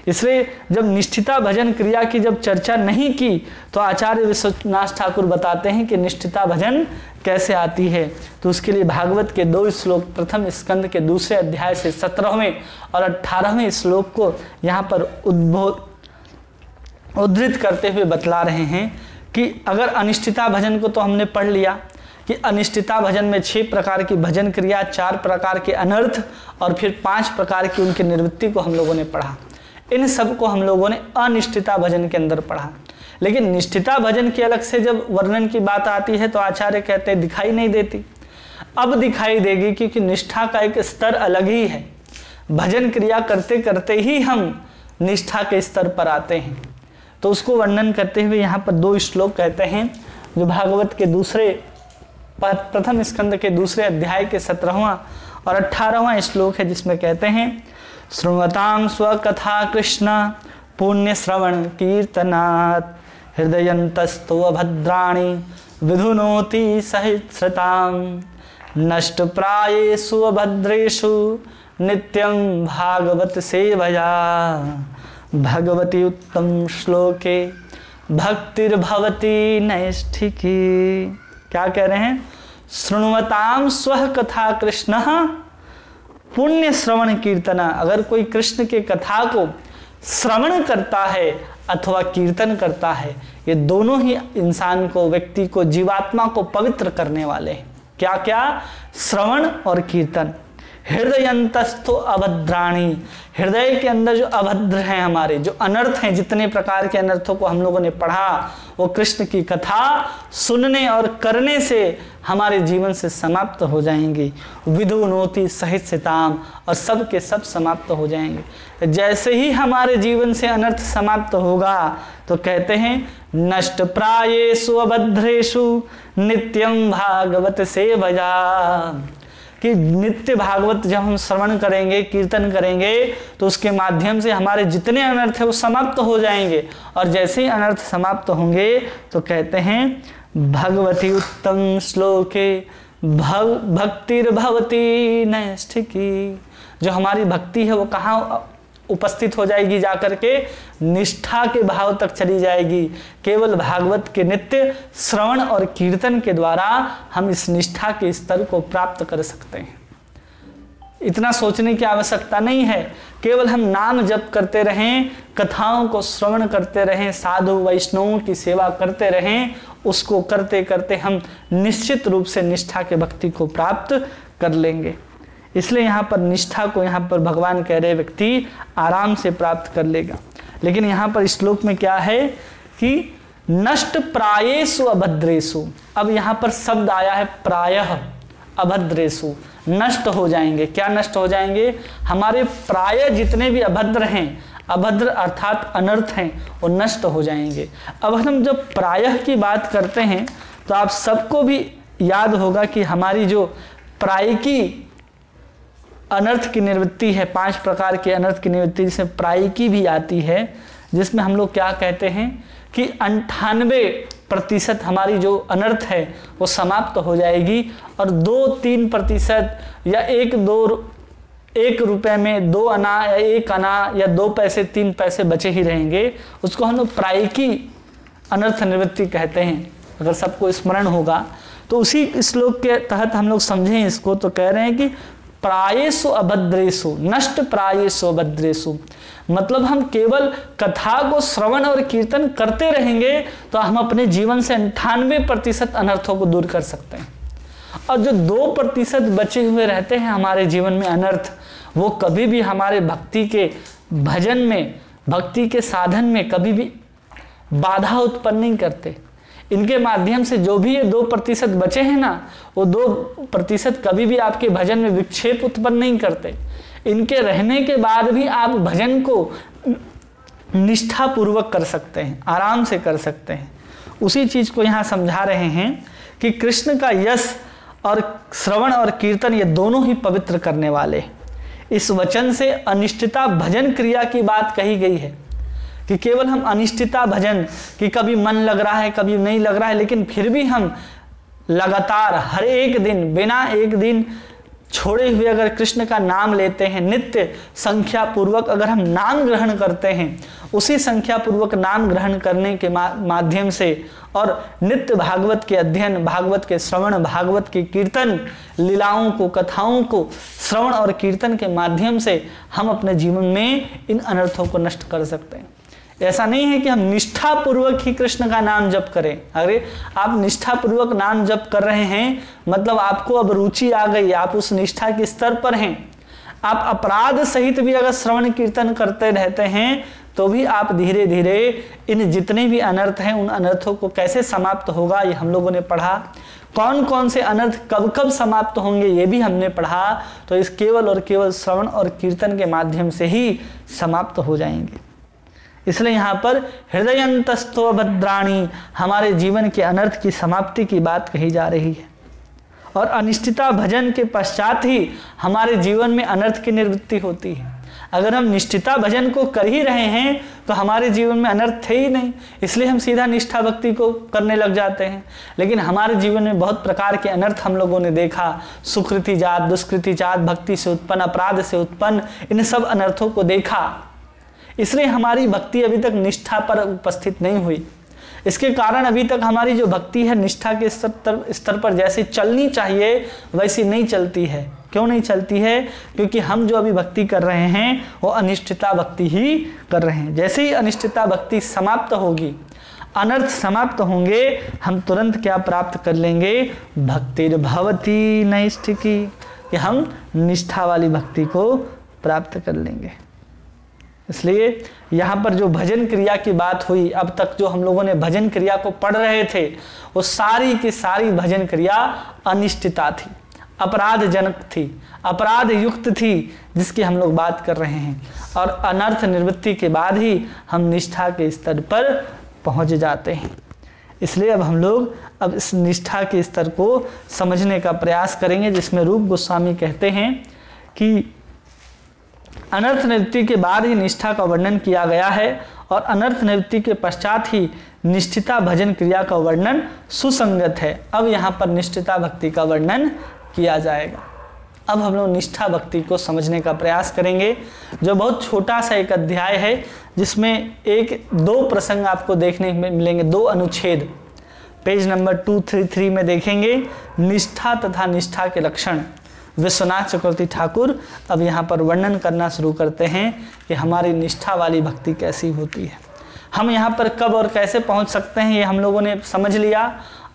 इसलिए जब निष्ठिता भजन क्रिया की जब चर्चा नहीं की तो आचार्य विश्वनाथ ठाकुर बताते हैं कि निष्ठिता भजन कैसे आती है। तो उसके लिए भागवत के 2 श्लोक प्रथम स्कंद के 2 अध्याय से 17वें और 18वें श्लोक को यहाँ पर उद्धृत करते हुए बतला रहे हैं कि अगर अनिष्ठिता भजन को तो हमने पढ़ लिया कि अनिष्ठिता भजन में 6 प्रकार की भजन क्रिया, 4 प्रकार के अनर्थ और फिर 5 प्रकार की उनकी निवृत्ति को हम लोगों ने पढ़ा। इन सब को हम लोगों ने अनिष्ठिता भजन के अंदर पढ़ा। लेकिन निष्ठिता भजन की अलग से जब वर्णन की बात आती है तो आचार्य कहते हैं दिखाई नहीं देती। अब दिखाई देगी क्योंकि निष्ठा का एक स्तर अलग ही है। भजन क्रिया करते करते ही हम निष्ठा के स्तर पर आते हैं। तो उसको वर्णन करते हुए यहाँ पर 2 श्लोक कहते हैं जो भागवत के प्रथम स्कंद के 2 अध्याय के 17वां और 18वां श्लोक है, जिसमें कहते हैं श्रृण्वतां स्वकथा कृष्ण पुण्य श्रवण कीर्तनात् हृदयन्तस्तो अभद्राणि विधुनोति सहिश्रतां नष्ट प्रायेषु अभद्रेषु नित्यं भागवत सेवया भगवती उत्तम श्लोके भक्तिर्भवति नैष्ठिकी। क्या कह रहे हैं? शृण्वतां स्वः कथा कृष्ण पुण्य श्रवण कीर्तना। अगर कोई कृष्ण के कथा को श्रवण करता है अथवा कीर्तन करता है, ये दोनों ही इंसान को, व्यक्ति को, जीवात्मा को पवित्र करने वाले हैं। क्या क्या? श्रवण और कीर्तन। हृदयंतस्थो अभद्राणी, हृदय के अंदर जो अभद्र हैं, हमारे जो अनर्थ हैं, जितने प्रकार के अनर्थों को हम लोगों ने पढ़ा, वो कृष्ण की कथा सुनने और करने से हमारे जीवन से समाप्त हो जाएंगी। विधुनोति सहिश्रताम, और सब के सब समाप्त हो जाएंगे। जैसे ही हमारे जीवन से अनर्थ समाप्त होगा तो कहते हैं नष्ट प्रायेषु अभद्रेषु नित्यं भागवत सेवया, कि नित्य भागवत जब हम श्रवण करेंगे, कीर्तन करेंगे, तो उसके माध्यम से हमारे जितने अनर्थ है वो समाप्त हो जाएंगे। और जैसे ही अनर्थ समाप्त होंगे तो कहते हैं भगवती उत्तम श्लोके भक्तिर्भवति नैष्ठिकी, जो हमारी भक्ति है वो कहाँ उपस्थित हो जाएगी? जाकर के निष्ठा के भाव तक चली जाएगी। केवल भागवत के नित्य श्रवण और कीर्तन के द्वारा हम इस निष्ठा के स्तर को प्राप्त कर सकते हैं। इतना सोचने की आवश्यकता नहीं है। केवल हम नाम जप करते रहें, कथाओं को श्रवण करते रहें, साधु वैष्णवों की सेवा करते रहें, उसको करते करते हम निश्चित रूप से निष्ठा के भक्ति को प्राप्त कर लेंगे। इसलिए यहाँ पर निष्ठा को यहाँ पर भगवान कह रहे व्यक्ति आराम से प्राप्त कर लेगा। लेकिन यहाँ पर श्लोक में क्या है कि नष्ट प्रायेषु अभद्रेषु। अब यहाँ पर शब्द आया है प्रायः अभद्रेषु, नष्ट हो जाएंगे। क्या नष्ट हो जाएंगे? हमारे प्राय जितने भी अभद्र हैं, अभद्र अर्थात अनर्थ हैं, वो नष्ट हो जाएंगे। अब हम जब प्रायः की बात करते हैं तो आप सबको भी याद होगा कि हमारी जो प्रायिकी अनर्थ की निवृत्ति है, 5 प्रकार के अनर्थ की निवृत्ति जिसमें प्रायिकी भी आती है, जिसमें हम लोग क्या कहते हैं कि 98% हमारी जो अनर्थ है वो समाप्त हो जाएगी, और 2-3% या 1 रुपए में 2 आना या 1 आना या 2 पैसे 3 पैसे बचे ही रहेंगे। उसको हम लोग प्रायिकी अनर्थ निवृत्ति कहते हैं, अगर सबको स्मरण होगा तो। उसी श्लोक के तहत हम लोग समझें इसको, तो कह रहे हैं कि प्रायेषु अभद्रेषु, नष्ट प्रायेषु अभद्रेषु, मतलब हम केवल कथा को श्रवण और कीर्तन करते रहेंगे तो हम अपने जीवन से 98% अनर्थों को दूर कर सकते हैं। और जो 2% बचे हुए रहते हैं हमारे जीवन में अनर्थ, वो कभी भी हमारे भक्ति के भजन में, भक्ति के साधन में कभी भी बाधा उत्पन्न नहीं करते। इनके माध्यम से जो भी ये 2% बचे हैं ना, वो 2% कभी भी आपके भजन में विक्षेप उत्पन्न नहीं करते। इनके रहने के बाद भी आप भजन को निष्ठापूर्वक कर सकते हैं, आराम से कर सकते हैं। उसी चीज को यहाँ समझा रहे हैं कि कृष्ण का यश और श्रवण और कीर्तन ये दोनों ही पवित्र करने वाले। इस वचन से अनिष्ठिता भजन क्रिया की बात कही गई है कि केवल हम अनिष्ठिता भजन कि कभी मन लग रहा है कभी नहीं लग रहा है, लेकिन फिर भी हम लगातार हर एक दिन बिना एक दिन छोड़े हुए अगर कृष्ण का नाम लेते हैं, नित्य संख्या पूर्वक अगर हम नाम ग्रहण करते हैं, उसी संख्या पूर्वक नाम ग्रहण करने के माध्यम से और नित्य भागवत के अध्ययन, भागवत के श्रवण, भागवत के कीर्तन, लीलाओं को, कथाओं को श्रवण और कीर्तन के माध्यम से हम अपने जीवन में इन अनर्थों को नष्ट कर सकते हैं। ऐसा नहीं है कि हम निष्ठापूर्वक ही कृष्ण का नाम जप करें। अरे आप निष्ठापूर्वक नाम जप कर रहे हैं मतलब आपको अब रुचि आ गई, आप उस निष्ठा के स्तर पर हैं। आप अपराध सहित भी अगर श्रवण कीर्तन करते रहते हैं तो भी आप धीरे धीरे इन जितने भी अनर्थ हैं उन अनर्थों को कैसे समाप्त होगा ये हम लोगों ने पढ़ा। कौन कौन से अनर्थ कब कब समाप्त होंगे ये भी हमने पढ़ा। तो इस केवल और केवल श्रवण और कीर्तन के माध्यम से ही समाप्त हो जाएंगे। इसलिए यहाँ पर हृदयंतस्थो भद्राणी हमारे जीवन के अनर्थ की समाप्ति की बात कही जा रही है। और अनिष्ठिता भजन के पश्चात ही हमारे जीवन में अनर्थ की निवृत्ति होती है। अगर हम निष्ठिता भजन को कर ही रहे हैं तो हमारे जीवन में अनर्थ थे ही नहीं, इसलिए हम सीधा निष्ठा भक्ति को करने लग जाते हैं। लेकिन हमारे जीवन में बहुत प्रकार के अनर्थ हम लोगों ने देखा, सुकृति जात, दुष्कृति जात, भक्ति से उत्पन्न, अपराध से उत्पन्न, इन सब अनर्थों को देखा। इसलिए हमारी भक्ति अभी तक निष्ठा पर उपस्थित नहीं हुई। इसके कारण अभी तक हमारी जो भक्ति है निष्ठा के स्तर पर जैसे चलनी चाहिए वैसी नहीं चलती है। क्यों नहीं चलती है? क्योंकि हम जो अभी भक्ति कर रहे हैं वो अनिष्ठिता भक्ति ही कर रहे हैं। जैसे ही अनिष्ठिता भक्ति समाप्त होगी, अनर्थ समाप्त होंगे, हम तुरंत क्या प्राप्त कर लेंगे? भक्तिर्भवति नैष्ठिकी, कि हम निष्ठा वाली भक्ति को प्राप्त कर लेंगे। इसलिए यहाँ पर जो भजन क्रिया की बात हुई, अब तक जो हम लोगों ने भजन क्रिया को पढ़ रहे थे वो सारी की सारी भजन क्रिया अनिष्ठिता थी, अपराध जनक थी, अपराध युक्त थी, जिसकी हम लोग बात कर रहे हैं। और अनर्थ निवृत्ति के बाद ही हम निष्ठा के स्तर पर पहुँच जाते हैं। इसलिए अब हम लोग अब इस निष्ठा के स्तर को समझने का प्रयास करेंगे, जिसमें रूप गोस्वामी कहते हैं कि अनर्थ निवृत्ति के बाद ही निष्ठा का वर्णन किया गया है और अनर्थ निवृत्ति के पश्चात ही निष्ठिता भजन क्रिया का वर्णन सुसंगत है। अब यहाँ पर निष्ठिता भक्ति का वर्णन किया जाएगा। अब हम लोग निष्ठा भक्ति को समझने का प्रयास करेंगे, जो बहुत छोटा सा एक अध्याय है, जिसमें दो प्रसंग आपको देखने में मिलेंगे, दो अनुच्छेद। पेज नंबर 233 में देखेंगे निष्ठा तथा निष्ठा के लक्षण। विश्वनाथ चक्रवर्ती ठाकुर अब यहाँ पर वर्णन करना शुरू करते हैं कि हमारी निष्ठा वाली भक्ति कैसी होती है। हम यहाँ पर कब और कैसे पहुँच सकते हैं ये हम लोगों ने समझ लिया,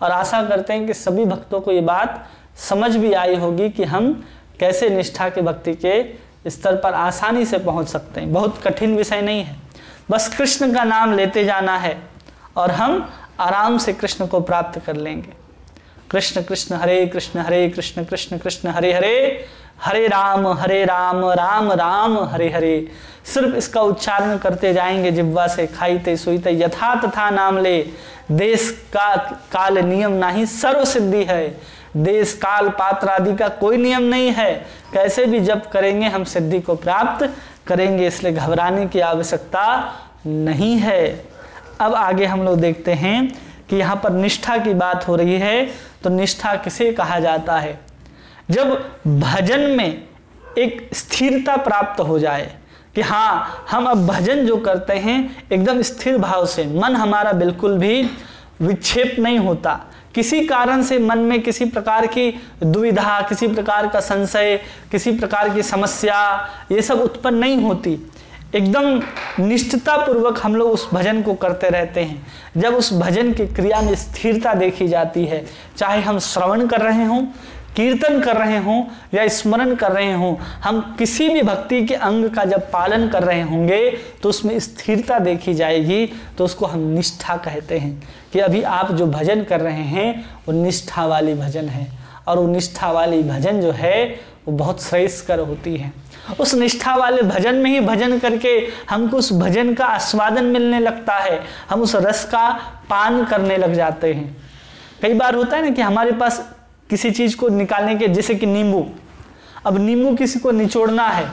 और आशा करते हैं कि सभी भक्तों को ये बात समझ भी आई होगी कि हम कैसे निष्ठा के भक्ति के स्तर पर आसानी से पहुँच सकते हैं। बहुत कठिन विषय नहीं है, बस कृष्ण का नाम लेते जाना है और हम आराम से कृष्ण को प्राप्त कर लेंगे। कृष्ण कृष्ण हरे कृष्ण कृष्ण कृष्ण हरे हरे, हरे राम राम राम हरे हरे। सिर्फ इसका उच्चारण करते जाएंगे जिह्वा से, खाईते सोईते यथा तथा नाम ले। देश का काल नियम नहीं, सर्व सिद्धि है। देश काल पात्र आदि का कोई नियम नहीं है, कैसे भी जप करेंगे हम सिद्धि को प्राप्त करेंगे, इसलिए घबराने की आवश्यकता नहीं है। अब आगे हम लोग देखते हैं कि यहाँ पर निष्ठा की बात हो रही है, तो निष्ठा किसे कहा जाता है? जब भजन में एक स्थिरता प्राप्त हो जाए कि हाँ हम अब भजन जो करते हैं एकदम स्थिर भाव से, मन हमारा बिल्कुल भी विक्षेप नहीं होता, किसी कारण से मन में किसी प्रकार की दुविधा, किसी प्रकार का संशय, किसी प्रकार की समस्या ये सब उत्पन्न नहीं होती। एकदम निष्ठता पूर्वक हम लोग उस भजन को करते रहते हैं। जब उस भजन की क्रिया में स्थिरता देखी जाती है, चाहे हम श्रवण कर रहे हों, कीर्तन कर रहे हों या स्मरण कर रहे हों, हम किसी भी भक्ति के अंग का जब पालन कर रहे होंगे तो उसमें स्थिरता देखी जाएगी, तो उसको हम निष्ठा कहते हैं कि अभी आप जो भजन कर रहे हैं वो निष्ठा वाली भजन है। और वो निष्ठा वाली भजन जो है वो बहुत श्रेयस्कर होती है। उस निष्ठा वाले भजन में ही भजन करके हमको उस भजन का आस्वादन मिलने लगता है, हम उस रस का पान करने लग जाते हैं। कई बार होता है ना कि हमारे पास किसी चीज को निकालने के, जैसे कि नींबू, अब नींबू किसी को निचोड़ना है,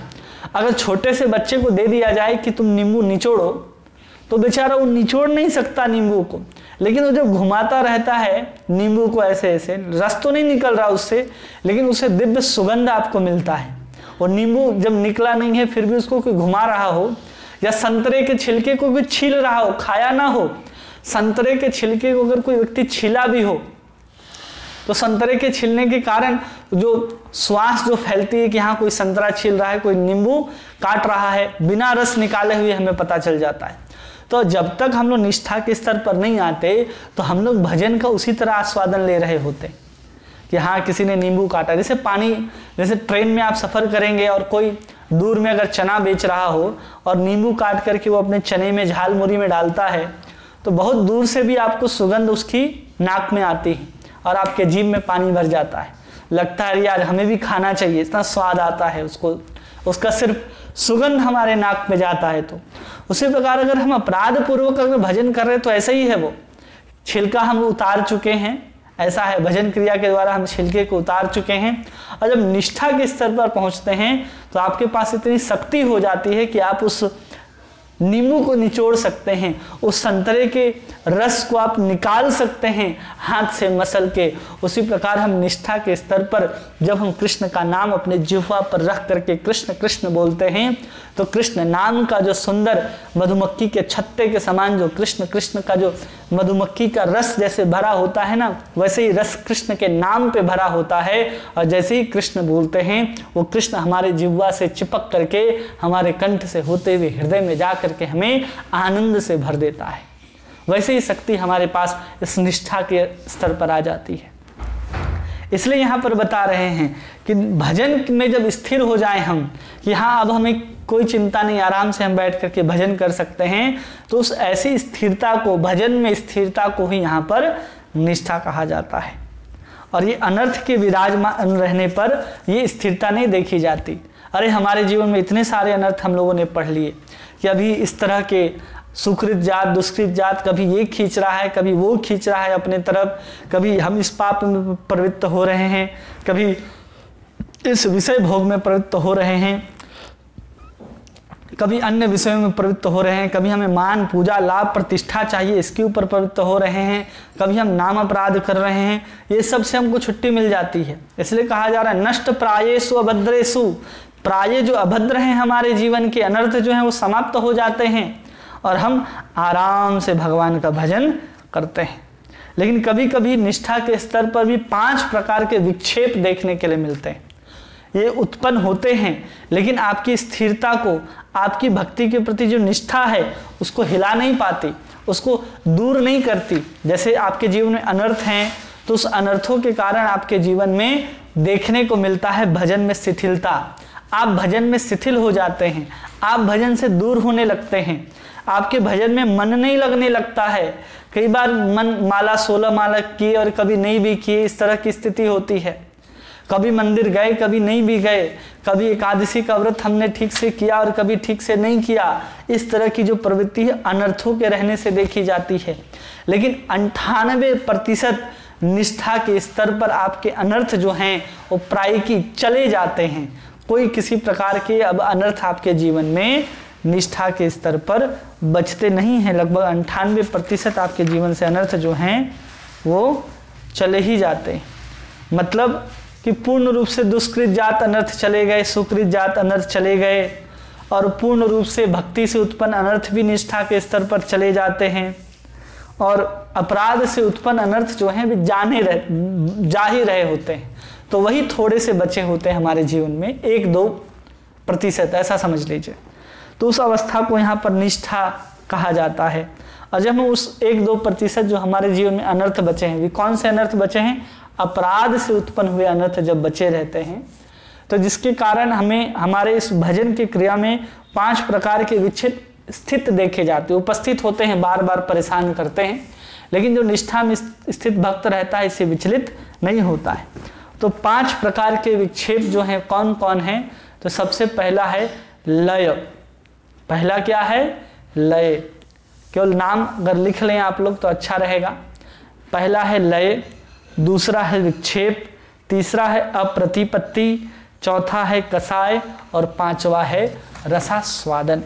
अगर छोटे से बच्चे को दे दिया जाए कि तुम नींबू निचोड़ो, तो बेचारा वो निचोड़ नहीं सकता नींबू को, लेकिन वो जब घुमाता रहता है नींबू को ऐसे ऐसे, रस तो नहीं निकल रहा उससे, लेकिन उसे दिव्य सुगंध आपको मिलता है। और नींबू जब निकला नहीं है फिर भी उसको कोई घुमा रहा हो, या संतरे के छिलके को कोई छील रहा हो, खाया ना हो, संतरे के छिलके को अगर कोई व्यक्ति छीला भी हो, तो संतरे के छीलने के कारण जो श्वास जो फैलती है कि हाँ कोई संतरा छील रहा है, कोई नींबू काट रहा है, बिना रस निकाले हुए हमें पता चल जाता है। तो जब तक हम लोग निष्ठा के स्तर पर नहीं आते तो हम लोग भजन का उसी तरह आस्वादन ले रहे होते कि हाँ किसी ने नींबू काटा। जैसे पानी, जैसे ट्रेन में आप सफ़र करेंगे और कोई दूर में अगर चना बेच रहा हो और नींबू काट करके वो अपने चने में झाल मुरी में डालता है, तो बहुत दूर से भी आपको सुगंध उसकी नाक में आती है और आपके जीभ में पानी भर जाता है, लगता है यार हमें भी खाना चाहिए, इतना स्वाद आता है उसको, उसका सिर्फ सुगंध हमारे नाक में जाता है। तो उसी प्रकार अगर हम अपराध पूर्वक अगर भजन कर रहे हैं तो ऐसा ही है, वो छिलका हम उतार चुके हैं, ऐसा है, भजन क्रिया के द्वारा हम छिलके को उतार चुके हैं। और जब निष्ठा के स्तर पर पहुंचते हैं तो आपके पास इतनी शक्ति हो जाती है कि आप उस नींबू को निचोड़ सकते हैं, उस संतरे के रस को आप निकाल सकते हैं हाथ से मसल के। उसी प्रकार हम निष्ठा के स्तर पर जब हम कृष्ण का नाम अपने जिह्वा पर रख करके कृष्ण कृष्ण बोलते हैं, तो कृष्ण नाम का जो सुंदर मधुमक्खी के छत्ते के समान जो कृष्ण कृष्ण का जो मधुमक्खी का रस जैसे भरा होता है ना, वैसे ही रस कृष्ण के नाम पे भरा होता है। और जैसे ही कृष्ण बोलते हैं वो कृष्ण हमारे जिह्वा से चिपक करके हमारे कंठ से होते हुए हृदय में जा करके हमें आनंद से भर देता है। वैसे ही शक्ति हमारे पास इस निष्ठा के स्तर पर आ जाती है। इसलिए यहाँ पर बता रहे हैं कि भजन में जब स्थिर हो जाए हम कि हाँ अब हमें कोई चिंता नहीं, आराम से हम बैठ करके भजन कर सकते हैं, तो उस ऐसी स्थिरता को, भजन में स्थिरता को ही यहाँ पर निष्ठा कहा जाता है। और ये अनर्थ के विराजमान रहने पर ये स्थिरता नहीं देखी जाती। अरे हमारे जीवन में इतने सारे अनर्थ हम लोगों ने पढ़ लिए कि अभी इस तरह के सुकृत जात दुष्कृत जात, कभी ये खींच रहा है, कभी वो खींच रहा है अपने तरफ, कभी हम इस पाप में प्रवृत्त हो रहे हैं, कभी इस विषय भोग में प्रवृत्त हो रहे हैं, कभी अन्य विषयों में प्रवृत्त हो रहे हैं, कभी हमें मान पूजा लाभ प्रतिष्ठा चाहिए इसके ऊपर प्रवृत्त हो रहे हैं, कभी हम नाम अपराध कर रहे हैं। ये सब से हमको छुट्टी मिल जाती है। इसलिए कहा जा रहा है नष्ट प्रायेषु अभद्रेषु, प्राय जो अभद्र हैं हमारे जीवन के अनर्थ जो हैं वो समाप्त हो जाते हैं और हम आराम से भगवान का भजन करते हैं। लेकिन कभी कभी निष्ठा के स्तर पर भी 5 प्रकार के विक्षेप देखने के लिए मिलते हैं। ये उत्पन्न होते हैं लेकिन आपकी स्थिरता को, आपकी भक्ति के प्रति जो निष्ठा है उसको हिला नहीं पाती, उसको दूर नहीं करती। जैसे आपके जीवन में अनर्थ हैं तो उस अनर्थों के कारण आपके जीवन में देखने को मिलता है भजन में शिथिलता। आप भजन में शिथिल हो जाते हैं, आप भजन से दूर होने लगते हैं, आपके भजन में मन नहीं लगने लगता है। कई बार मन माला 16 माला किए और कभी नहीं भी किए, इस तरह की स्थिति होती है। कभी मंदिर गए कभी नहीं भी गए, कभी एकादशी का व्रत हमने ठीक से किया और कभी ठीक से नहीं किया। इस तरह की जो प्रवृत्ति है अनर्थों के रहने से देखी जाती है। लेकिन 98% निष्ठा के स्तर पर आपके अनर्थ जो हैं वो प्रायिकी चले जाते हैं। कोई किसी प्रकार के अब अनर्थ आपके जीवन में निष्ठा के स्तर पर बचते नहीं हैं। लगभग 98% आपके जीवन से अनर्थ जो हैं वो चले ही जाते हैं। मतलब कि पूर्ण रूप से दुष्कृत जात अनर्थ चले गए, सुकृत जात अनर्थ चले गए और पूर्ण रूप से भक्ति से उत्पन्न अनर्थ भी निष्ठा के स्तर पर चले जाते हैं और अपराध से उत्पन्न अनर्थ जो हैं भी जा ही रहे होते हैं। तो वही थोड़े से बचे होते हैं हमारे जीवन में, 1-2% ऐसा समझ लीजिए। तो उस अवस्था को यहाँ पर निष्ठा कहा जाता है। और जब हम उस 1-2% जो हमारे जीवन में अनर्थ बचे हैं, वे कौन से अनर्थ बचे हैं? अपराध से उत्पन्न हुए अनर्थ जब बचे रहते हैं, तो जिसके कारण हमें हमारे इस भजन की क्रिया में 5 प्रकार के विक्षेप स्थित देखे जाते हैं, उपस्थित होते हैं, बार बार परेशान करते हैं। लेकिन जो निष्ठा में स्थित भक्त रहता है इससे विचलित नहीं होता है। तो 5 प्रकार के विक्षेप जो हैं कौन कौन हैं? तो सबसे पहला है लय। पहला क्या है? लय। केवल नाम अगर लिख लें आप लोग तो अच्छा रहेगा। पहला है लय, दूसरा है विक्षेप, तीसरा है अप्रतिपत्ति, चौथा है कसाय और पांचवा है रसास्वादन।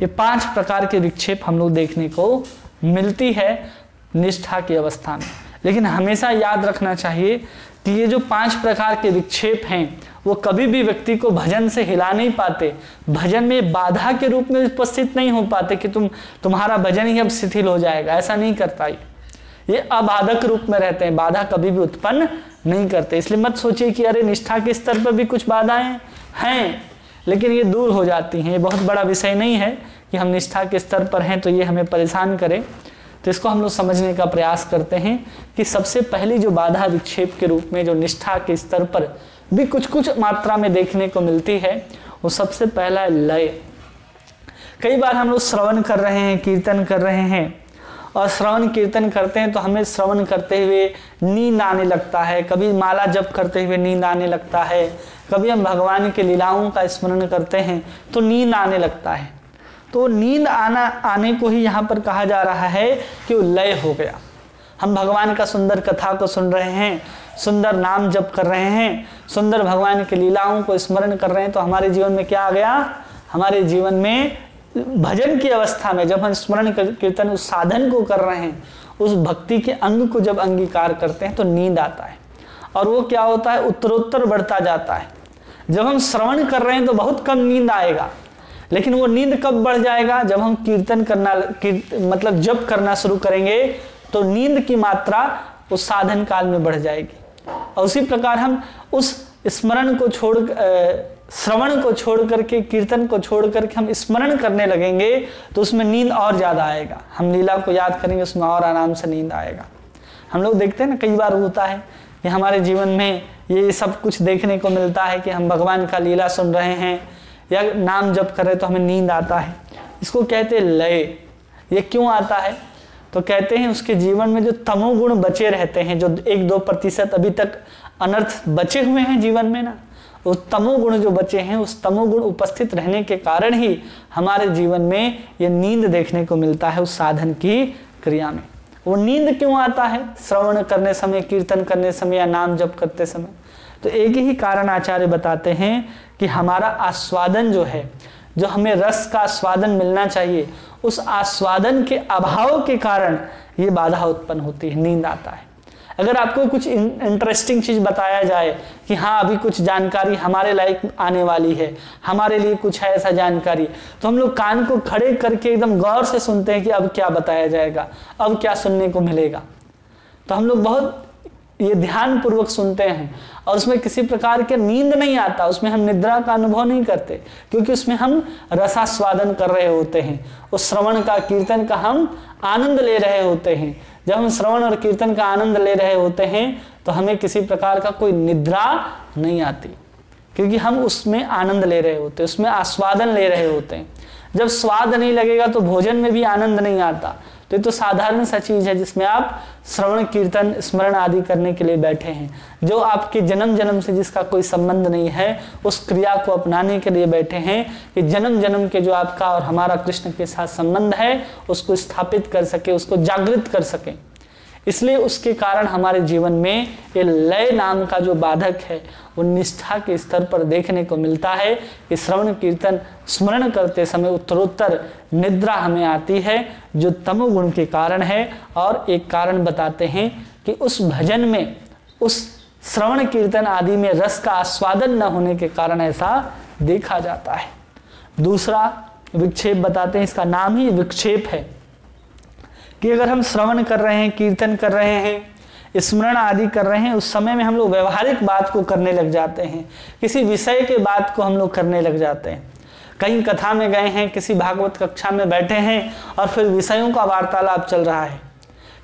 ये 5 प्रकार के विक्षेप हम लोग देखने को मिलती है निष्ठा की अवस्था में। लेकिन हमेशा याद रखना चाहिए कि ये जो 5 प्रकार के विक्षेप हैं वो कभी भी व्यक्ति को भजन से हिला नहीं पाते, भजन में बाधा के रूप में उपस्थित नहीं हो पाते कि तुम्हारा भजन ही अब शिथिल हो जाएगा, ऐसा नहीं करता। ये अबाधक रूप में रहते हैं, बाधा कभी भी उत्पन्न नहीं करते। इसलिए मत सोचिए कि अरे निष्ठा के स्तर पर भी कुछ बाधाएं हैं, लेकिन ये दूर हो जाती हैं। ये बहुत बड़ा विषय नहीं है कि हम निष्ठा के स्तर पर हैं तो ये हमें परेशान करे। तो इसको हम लोग समझने का प्रयास करते हैं कि सबसे पहली जो बाधा विक्षेप के रूप में जो निष्ठा के स्तर पर भी कुछ कुछ मात्रा में देखने को मिलती है, वो सबसे पहला है लय। कई बार हम लोग श्रवण कर रहे हैं, कीर्तन कर रहे हैं, और श्रवण कीर्तन करते हैं तो हमें श्रवण करते हुए नींद आने लगता है, कभी माला जप करते हुए नींद आने लगता है, कभी हम भगवान के लीलाओं का स्मरण करते हैं तो नींद आने लगता है। तो नींद आने को ही यहाँ पर कहा जा रहा है कि वो लय हो गया। हम भगवान का सुंदर कथा को सुन रहे हैं, सुंदर नाम जप कर रहे हैं, सुंदर भगवान के लीलाओं को स्मरण कर रहे हैं, तो हमारे जीवन में क्या आ गया? हमारे जीवन में भजन की अवस्था में जब हम स्मरण कीर्तन उस साधन को कर रहे हैं, उस भक्ति के अंग को जब अंगीकार करते हैं तो नींद आता है। और वो क्या होता है? उत्तरोत्तर बढ़ता जाता है। जब हम श्रवण कर रहे हैं तो बहुत कम नींद आएगा, लेकिन वो नींद कब बढ़ जाएगा? जब हम कीर्तन करना मतलब जप करना शुरू करेंगे तो नींद की मात्रा उस साधन काल में बढ़ जाएगी। और उसी प्रकार हम उस स्मरण को श्रवण को छोड़ करके, कीर्तन को छोड़ करके हम स्मरण करने लगेंगे तो उसमें नींद और ज़्यादा आएगा। हम लीला को याद करेंगे, उसमें और आराम से नींद आएगा। हम लोग देखते हैं ना, कई बार होता है कि हमारे जीवन में ये सब कुछ देखने को मिलता है कि हम भगवान का लीला सुन रहे हैं या नाम जप कर रहे तो हमें नींद आता है। इसको कहते हैं लय। ये क्यों आता है? तो कहते हैं उसके जीवन में जो तमोगुण बचे रहते हैं, जो 1-2% अभी तक अनर्थ बचे हुए हैं जीवन में ना, उस तमोगुण जो बचे हैं, उस तमोगुण उपस्थित रहने के कारण ही हमारे जीवन में ये नींद देखने को मिलता है उस साधन की क्रिया में। वो नींद क्यों आता है? श्रवण करने समय, कीर्तन करने समय या नाम जप करते समय। तो एक ही कारण आचार्य बताते हैं कि हमारा आस्वादन जो है, जो हमें रस का आस्वादन मिलना चाहिए, उस आस्वादन के अभाव के कारण ये बाधा उत्पन्न होती है, नींद आता है। अगर आपको कुछ इंटरेस्टिंग चीज बताया जाए कि हाँ अभी कुछ जानकारी हमारे लायक आने वाली है, हमारे लिए कुछ है ऐसा जानकारी, तो हम लोग कान को खड़े करके एकदम गौर से सुनते हैं कि अब क्या बताया जाएगा, अब क्या सुनने को मिलेगा। तो हम लोग बहुत ये ध्यान पूर्वक सुनते हैं और उसमें किसी प्रकार के नींद नहीं आता, उसमें हम निद्रा का अनुभव नहीं करते, क्योंकि उसमें हम रसास्वादन कर रहे होते हैं, उस श्रवण का, कीर्तन का हम आनंद ले रहे होते हैं। जब हम श्रवण और कीर्तन का आनंद ले रहे होते हैं तो हमें किसी प्रकार का कोई निद्रा नहीं आती, क्योंकि हम उसमें आनंद ले रहे होते हैं, उसमें आस्वादन ले रहे होते हैं। जब स्वाद नहीं लगेगा तो भोजन में भी आनंद नहीं आता। तो ये तो साधारण सा चीज है जिसमें आप श्रवण कीर्तन स्मरण आदि करने के लिए बैठे हैं, जो आपके जन्म जन्म से जिसका कोई संबंध नहीं है, उस क्रिया को अपनाने के लिए बैठे हैं कि जन्म जन्म के जो आपका और हमारा कृष्ण के साथ संबंध है उसको स्थापित कर सके, उसको जागृत कर सके। इसलिए उसके कारण हमारे जीवन में ये लय नाम का जो बाधक है वो निष्ठा के स्तर पर देखने को मिलता है कि श्रवण कीर्तन स्मरण करते समय उत्तरोत्तर निद्रा हमें आती है, जो तमोगुण के कारण है। और एक कारण बताते हैं कि उस भजन में, उस श्रवण कीर्तन आदि में रस का आस्वादन न होने के कारण ऐसा देखा जाता है। दूसरा विक्षेप बताते हैं, इसका नाम ही विक्षेप है, कि अगर हम श्रवण कर रहे हैं, कीर्तन कर रहे हैं, स्मरण आदि कर रहे हैं, उस समय में हम लोग व्यवहारिक बात को करने लग जाते हैं, किसी विषय के बात को हम लोग करने लग जाते हैं। कहीं कथा में गए हैं, किसी भागवत कक्षा में बैठे हैं और फिर विषयों का वार्तालाप चल रहा है,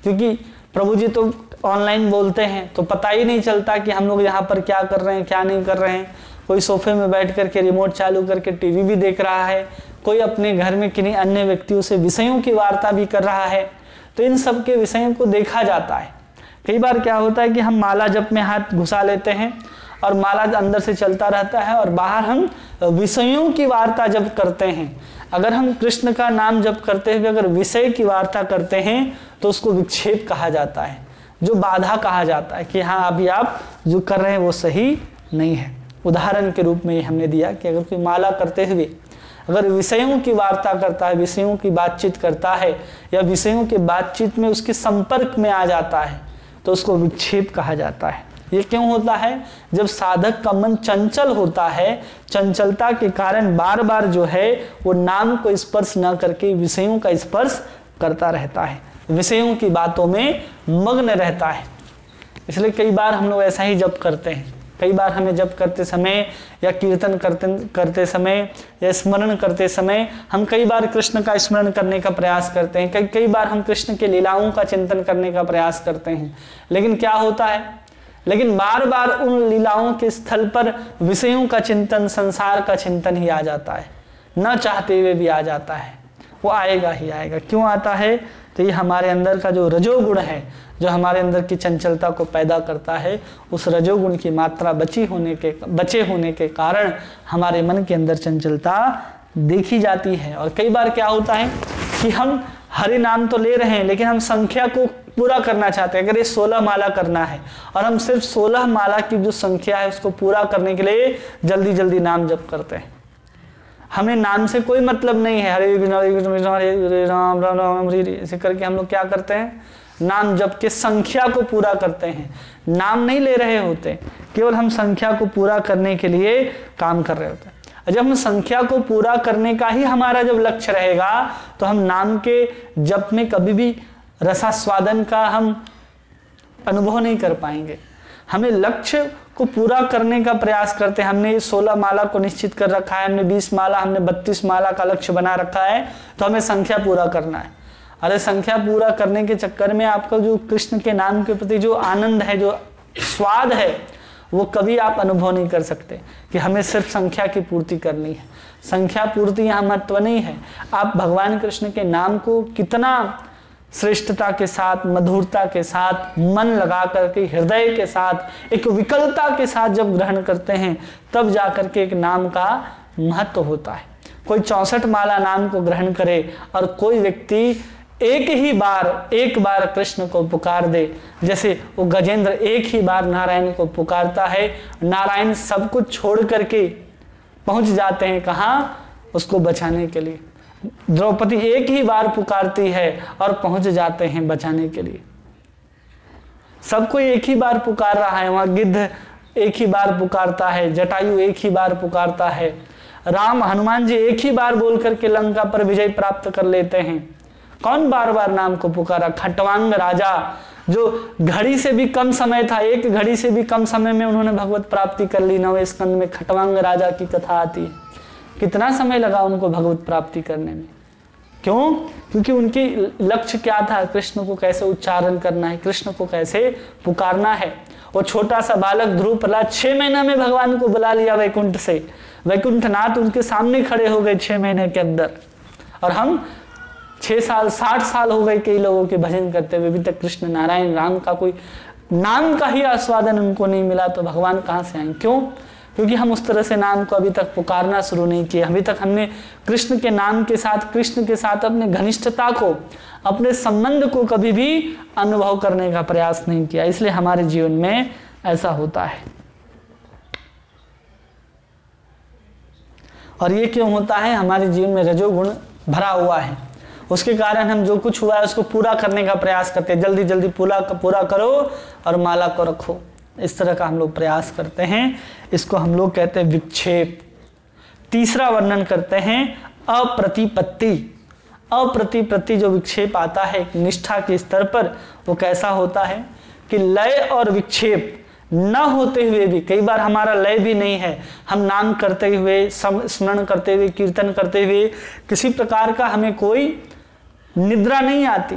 क्योंकि प्रभु जी तो ऑनलाइन बोलते हैं तो पता ही नहीं चलता कि हम लोग यहाँ पर क्या कर रहे हैं, क्या नहीं कर रहे हैं। कोई सोफे में बैठ करके रिमोट चालू करके टीवी भी देख रहा है, कोई अपने घर में किन्हीं अन्य व्यक्तियों से विषयों की वार्ता भी कर रहा है। तो इन सब के विषयों को देखा जाता है। कई बार क्या होता है कि हम माला जप में हाथ घुसा लेते हैं और माला अंदर से चलता रहता है और बाहर हम विषयों की वार्ता जब करते हैं, अगर हम कृष्ण का नाम जप करते हुए अगर विषय की वार्ता करते हैं तो उसको विक्षेप कहा जाता है, जो बाधा कहा जाता है कि हाँ अभी आप जो कर रहे हैं वो सही नहीं है। उदाहरण के रूप में हमने दिया कि अगर कोई माला करते हुए अगर विषयों की वार्ता करता है, विषयों की बातचीत करता है या विषयों की बातचीत में उसके संपर्क में आ जाता है तो उसको विक्षेप कहा जाता है। ये क्यों होता है? जब साधक का मन चंचल होता है, चंचलता के कारण बार बार जो है वो नाम को स्पर्श न करके विषयों का स्पर्श करता रहता है, विषयों की बातों में मग्न रहता है। इसलिए कई बार हम लोग ऐसा ही जप करते हैं। कई बार हमें जप करते समय या कीर्तन करते समय या स्मरण करते समय हम कई बार कृष्ण का स्मरण करने का प्रयास करते हैं, कई बार हम कृष्ण के लीलाओं का चिंतन करने का प्रयास करते हैं, लेकिन क्या होता है, लेकिन बार बार उन लीलाओं के स्थल पर विषयों का चिंतन, संसार का चिंतन ही आ जाता है, न चाहते हुए भी आ जाता है। वो आएगा ही आएगा। क्यों आता है? तो ये हमारे अंदर का जो रजोगुण है, जो हमारे अंदर की चंचलता को पैदा करता है, उस रजोगुण की मात्रा बचे होने के कारण हमारे मन के अंदर चंचलता देखी जाती है। और कई बार क्या होता है कि हम हरि नाम तो ले रहे हैं लेकिन हम संख्या को पूरा करना चाहते हैं। अगर ये 16 माला करना है और हम सिर्फ 16 माला की जो संख्या है उसको पूरा करने के लिए जल्दी जल्दी नाम जप करते हैं। हमें नाम से कोई मतलब नहीं है, हरे कृष्ण हरे राम राम राम हरे, ऐसे करके हम लोग क्या करते हैं, नाम जप के संख्या को पूरा करते हैं। नाम नहीं ले रहे होते, केवल हम संख्या को पूरा करने के लिए काम कर रहे होते हैं। जब हम संख्या को पूरा करने का ही हमारा जब लक्ष्य रहेगा तो हम नाम के जप में कभी भी रसास्वादन का हम अनुभव नहीं कर पाएंगे। हमें लक्ष्य को पूरा करने का प्रयास करते हैं। हमने 16 माला को निश्चित कर रखा है, हमने 20 माला, हमने 32 माला का लक्ष्य बना रखा है, तो हमें संख्या पूरा करना है। अरे संख्या पूरा करने के चक्कर में आपका जो कृष्ण के नाम के प्रति जो आनंद है, जो स्वाद है, वो कभी आप अनुभव नहीं कर सकते कि हमें सिर्फ संख्या की पूर्ति करनी है। संख्या पूर्ति यहाँ महत्व नहीं है। आप भगवान कृष्ण के नाम को कितना श्रेष्ठता के साथ, मधुरता के साथ, मन लगा करके, हृदय के साथ, एक विकलता के साथ जब ग्रहण करते हैं तब जाकर के एक नाम का महत्व होता है। कोई 64 माला नाम को ग्रहण करे और कोई व्यक्ति एक बार कृष्ण को पुकार दे, जैसे वो गजेंद्र एक ही बार नारायण को पुकारता है, नारायण सब कुछ छोड़ करके पहुंच जाते हैं कहाँ, उसको बचाने के लिए। द्रौपदी एक ही बार पुकारती है और पहुंच जाते हैं बचाने के लिए। सबको एक ही बार पुकार रहा है, वहां गिद्ध एक ही बार पुकारता है, जटायु एक ही बार पुकारता है, राम हनुमान जी एक ही बार बोल करके लंका पर विजय प्राप्त कर लेते हैं। कौन बार बार नाम को पुकारा? खट्वांग राजा, जो घड़ी से भी कम समय था, एक घड़ी से भी कम समय में उन्होंने भगवत प्राप्ति कर ली। 9वें स्कंद में खट्वांग राजा की कथा आती है। कितना समय लगा उनको भगवत प्राप्ति करने में? क्यों? क्योंकि उनकी लक्ष्य क्या था? कृष्ण को कैसे उच्चारण करना है, कृष्ण को कैसे पुकारना है। वो छोटा सा बालक ध्रुव प्रहलाद 6 महीना में भगवान को बुला लिया वैकुंठ से। वैकुंठनाथ उनके सामने खड़े हो गए 6 महीने के अंदर। और हम 6 साल 60 साल हो गए कई लोगों के भजन करते हुए, अभी तक कृष्ण नारायण राम का कोई नाम का ही आस्वादन उनको नहीं मिला। तो भगवान कहाँ से आए? क्यों? क्योंकि हम उस तरह से नाम को अभी तक पुकारना शुरू नहीं किया। अभी तक हमने कृष्ण के नाम के साथ, कृष्ण के साथ अपने घनिष्ठता को, अपने संबंध को कभी भी अनुभव करने का प्रयास नहीं किया। इसलिए हमारे जीवन में ऐसा होता है। और ये क्यों होता है? हमारे जीवन में रजोगुण भरा हुआ है, उसके कारण हम जो कुछ हुआ है उसको पूरा करने का प्रयास करते हैं। जल्दी जल्दी पूरा करो और माला को रखो, इस तरह का हम लोग प्रयास करते हैं। इसको हम लोग कहते हैं विक्षेप। तीसरा वर्णन करते हैं अप्रतिपत्ति। अप्रतिपत्ति जो विक्षेप आता है निष्ठा के स्तर पर, वो कैसा होता है कि लय और विक्षेप न होते हुए भी, कई बार हमारा लय भी नहीं है, हम नाम करते हुए, स्मरण करते हुए, कीर्तन करते हुए किसी प्रकार का हमें कोई निद्रा नहीं आती,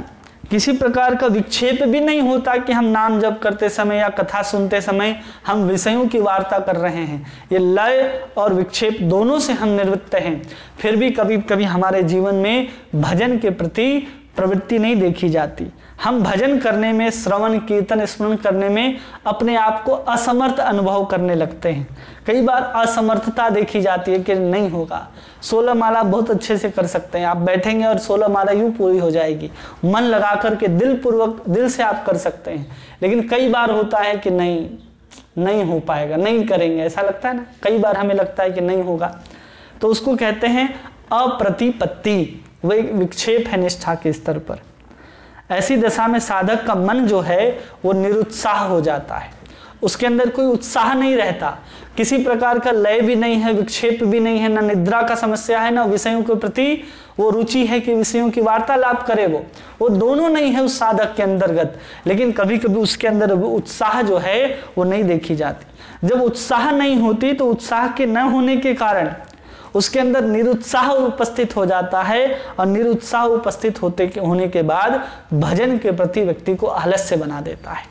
किसी प्रकार का विक्षेप भी नहीं होता कि हम नाम जप करते समय या कथा सुनते समय हम विषयों की वार्ता कर रहे हैं। ये लय और विक्षेप दोनों से हम निवृत्त हैं। फिर भी कभी कभी हमारे जीवन में भजन के प्रति प्रवृत्ति नहीं देखी जाती। हम भजन करने में, श्रवण कीर्तन स्मरण करने में अपने आप को असमर्थ अनुभव करने लगते हैं। कई बार असमर्थता देखी जाती है कि नहीं होगा। 16 माला बहुत अच्छे से कर सकते हैं, आप बैठेंगे और 16 माला यूं पूरी हो जाएगी, मन लगा करके दिल से आप कर सकते हैं। लेकिन कई बार होता है कि नहीं हो पाएगा, नहीं करेंगे, ऐसा लगता है ना, कई बार हमें लगता है कि नहीं होगा। तो उसको कहते हैं अप्रतिपत्ति, वो एक विक्षेप है निष्ठा के स्तर पर। ऐसी दशा में साधक का मन जो है वो निरुत्साह हो जाता है, उसके अंदर कोई उत्साह नहीं रहता, किसी प्रकार का लय भी नहीं है, विक्षेप भी नहीं है, ना निद्रा का समस्या है, ना विषयों के प्रति वो रुचि है कि विषयों की वार्तालाप करे, वो दोनों नहीं है उस साधक के अंतर्गत। लेकिन कभी कभी उसके अंदर उत्साह जो है वो नहीं देखी जाती। जब उत्साह नहीं होती तो उत्साह के न होने के कारण उसके अंदर निरुत्साह उपस्थित हो जाता है, और निरुत्साह उपस्थित होने के बाद भजन के प्रति व्यक्ति को आलस्य बना देता है।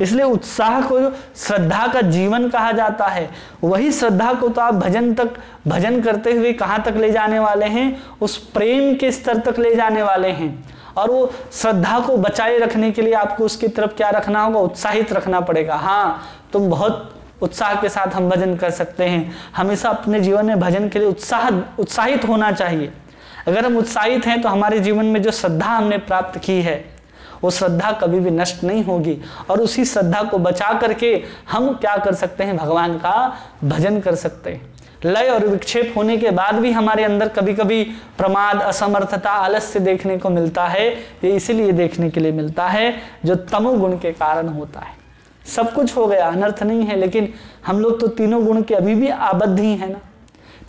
इसलिए उत्साह को श्रद्धा का जीवन कहा जाता है। वही श्रद्धा को तो आप भजन करते हुए कहाँ तक ले जाने वाले हैं, उस प्रेम के स्तर तक ले जाने वाले हैं। और वो श्रद्धा को बचाए रखने के लिए आपको उसकी तरफ क्या रखना होगा, उत्साहित रखना पड़ेगा। हाँ, तुम बहुत उत्साह के साथ हम भजन कर सकते हैं। हमेशा अपने जीवन में भजन के लिए उत्साहित होना चाहिए। अगर हम उत्साहित हैं तो हमारे जीवन में जो श्रद्धा हमने प्राप्त की है वो श्रद्धा कभी भी नष्ट नहीं होगी, और उसी श्रद्धा को बचा करके हम क्या कर सकते हैं, भगवान का भजन कर सकते हैं। लय और विक्षेप होने के बाद भी हमारे अंदर कभी कभी प्रमाद, असमर्थता, आलस्य देखने को मिलता है। ये इसीलिए देखने के लिए मिलता है जो तमोगुण के कारण होता है। सब कुछ हो गया, अनर्थ नहीं है, लेकिन हम लोग तो तीनों गुण के अभी भी आबद्ध ही है ना।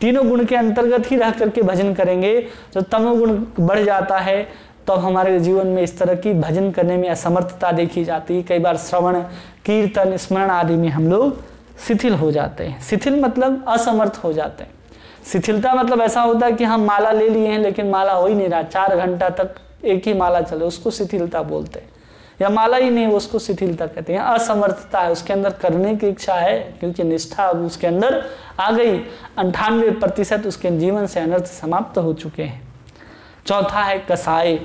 तीनों गुण के अंतर्गत ही रह करके भजन करेंगे। जो तमोगुण बढ़ जाता है तो हमारे जीवन में इस तरह की भजन करने में असमर्थता देखी जाती है। कई बार श्रवण कीर्तन स्मरण आदि में हम लोग शिथिल हो जाते हैं। शिथिल मतलब असमर्थ हो जाते हैं। शिथिलता मतलब ऐसा होता है कि हम माला ले लिए हैं लेकिन माला हो ही नहीं रहा, 4 घंटा तक एक ही माला चले, उसको शिथिलता बोलते हैं। या माला ही नहीं, उसको शिथिलता कहते हैं। असमर्थता है, उसके अंदर करने की इच्छा है क्योंकि निष्ठा अब उसके अंदर आ गई। 98% उसके जीवन से अनर्थ समाप्त हो चुके हैं। चौथा है कसाय,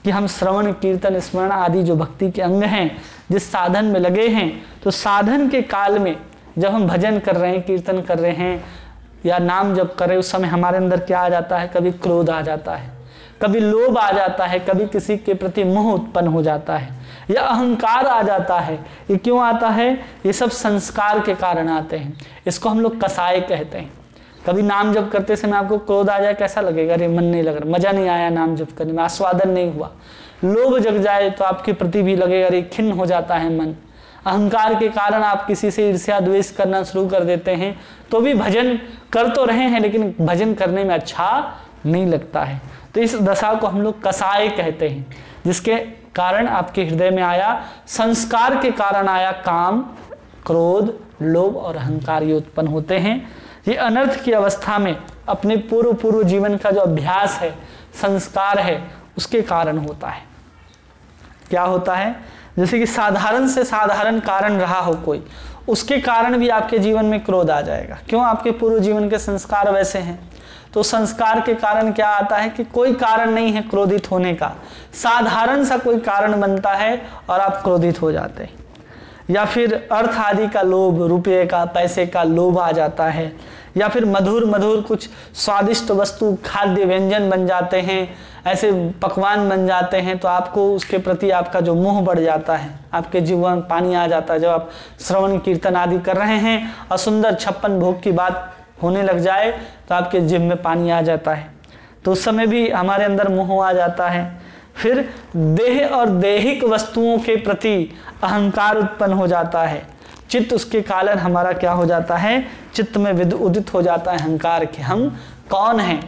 कि हम श्रवण कीर्तन स्मरण आदि जो भक्ति के अंग हैं, जिस साधन में लगे हैं, तो साधन के काल में जब हम भजन कर रहे हैं, कीर्तन कर रहे हैं या नाम जप कर रहे हैं, उस समय हमारे अंदर क्या आ जाता है, कभी क्रोध आ जाता है, कभी लोभ आ जाता है, कभी किसी के प्रति मोह उत्पन्न हो जाता है, या अहंकार आ जाता है। ये क्यों आता है? ये सब संस्कार के कारण आते हैं। इसको हम लोग कसाय कहते हैं। कभी नाम जप करते समय आपको क्रोध आ जाए, कैसा लगेगा? अरे मन नहीं लग रहा, मजा नहीं आया नाम जप करने में, आस्वादन नहीं हुआ। लोभ जग जाए तो आपके प्रति भी लगेगा, अरे खिन्न हो जाता है मन। अहंकार के कारण आप किसी से ईर्ष्या द्वेष करना शुरू कर देते हैं, तो भी भजन कर तो रहे हैं लेकिन भजन करने में अच्छा नहीं लगता है। तो इस दशा को हम लोग कसाय कहते हैं, जिसके कारण आपके हृदय में आया, संस्कार के कारण आया काम, क्रोध, लोभ और अहंकार ये उत्पन्न होते हैं। ये अनर्थ की अवस्था में अपने पूर्व जीवन का जो अभ्यास है, संस्कार है, उसके कारण होता है। क्या होता है? जैसे कि साधारण से साधारण कारण रहा हो कोई, उसके कारण भी आपके जीवन में क्रोध आ जाएगा। क्यों? आपके पूर्व जीवन के संस्कार वैसे हैं। तो संस्कार के कारण क्या आता है कि कोई कारण नहीं है क्रोधित होने का, साधारण सा कोई कारण बनता है और आप क्रोधित हो जाते हैं। या फिर अर्थ आदि का लोभ, रुपये का, पैसे का लोभ आ जाता है, या फिर मधुर मधुर कुछ स्वादिष्ट वस्तु, खाद्य व्यंजन बन जाते हैं, ऐसे पकवान बन जाते हैं, तो आपको उसके प्रति आपका जो मोह बढ़ जाता है, आपके जीवन पानी आ जाता है। जब आप श्रवण कीर्तन आदि कर रहे हैं और सुंदर 56 भोग की बात होने लग जाए तो आपके जिह्व में पानी आ जाता है, तो उस समय भी हमारे अंदर मोह आ जाता है। फिर देह और दैहिक वस्तुओं के प्रति अहंकार उत्पन्न हो जाता है। चित्त उसके कारण हमारा क्या हो जाता है? चित्त में उदित हो जाता है अहंकार कि हम कौन हैं।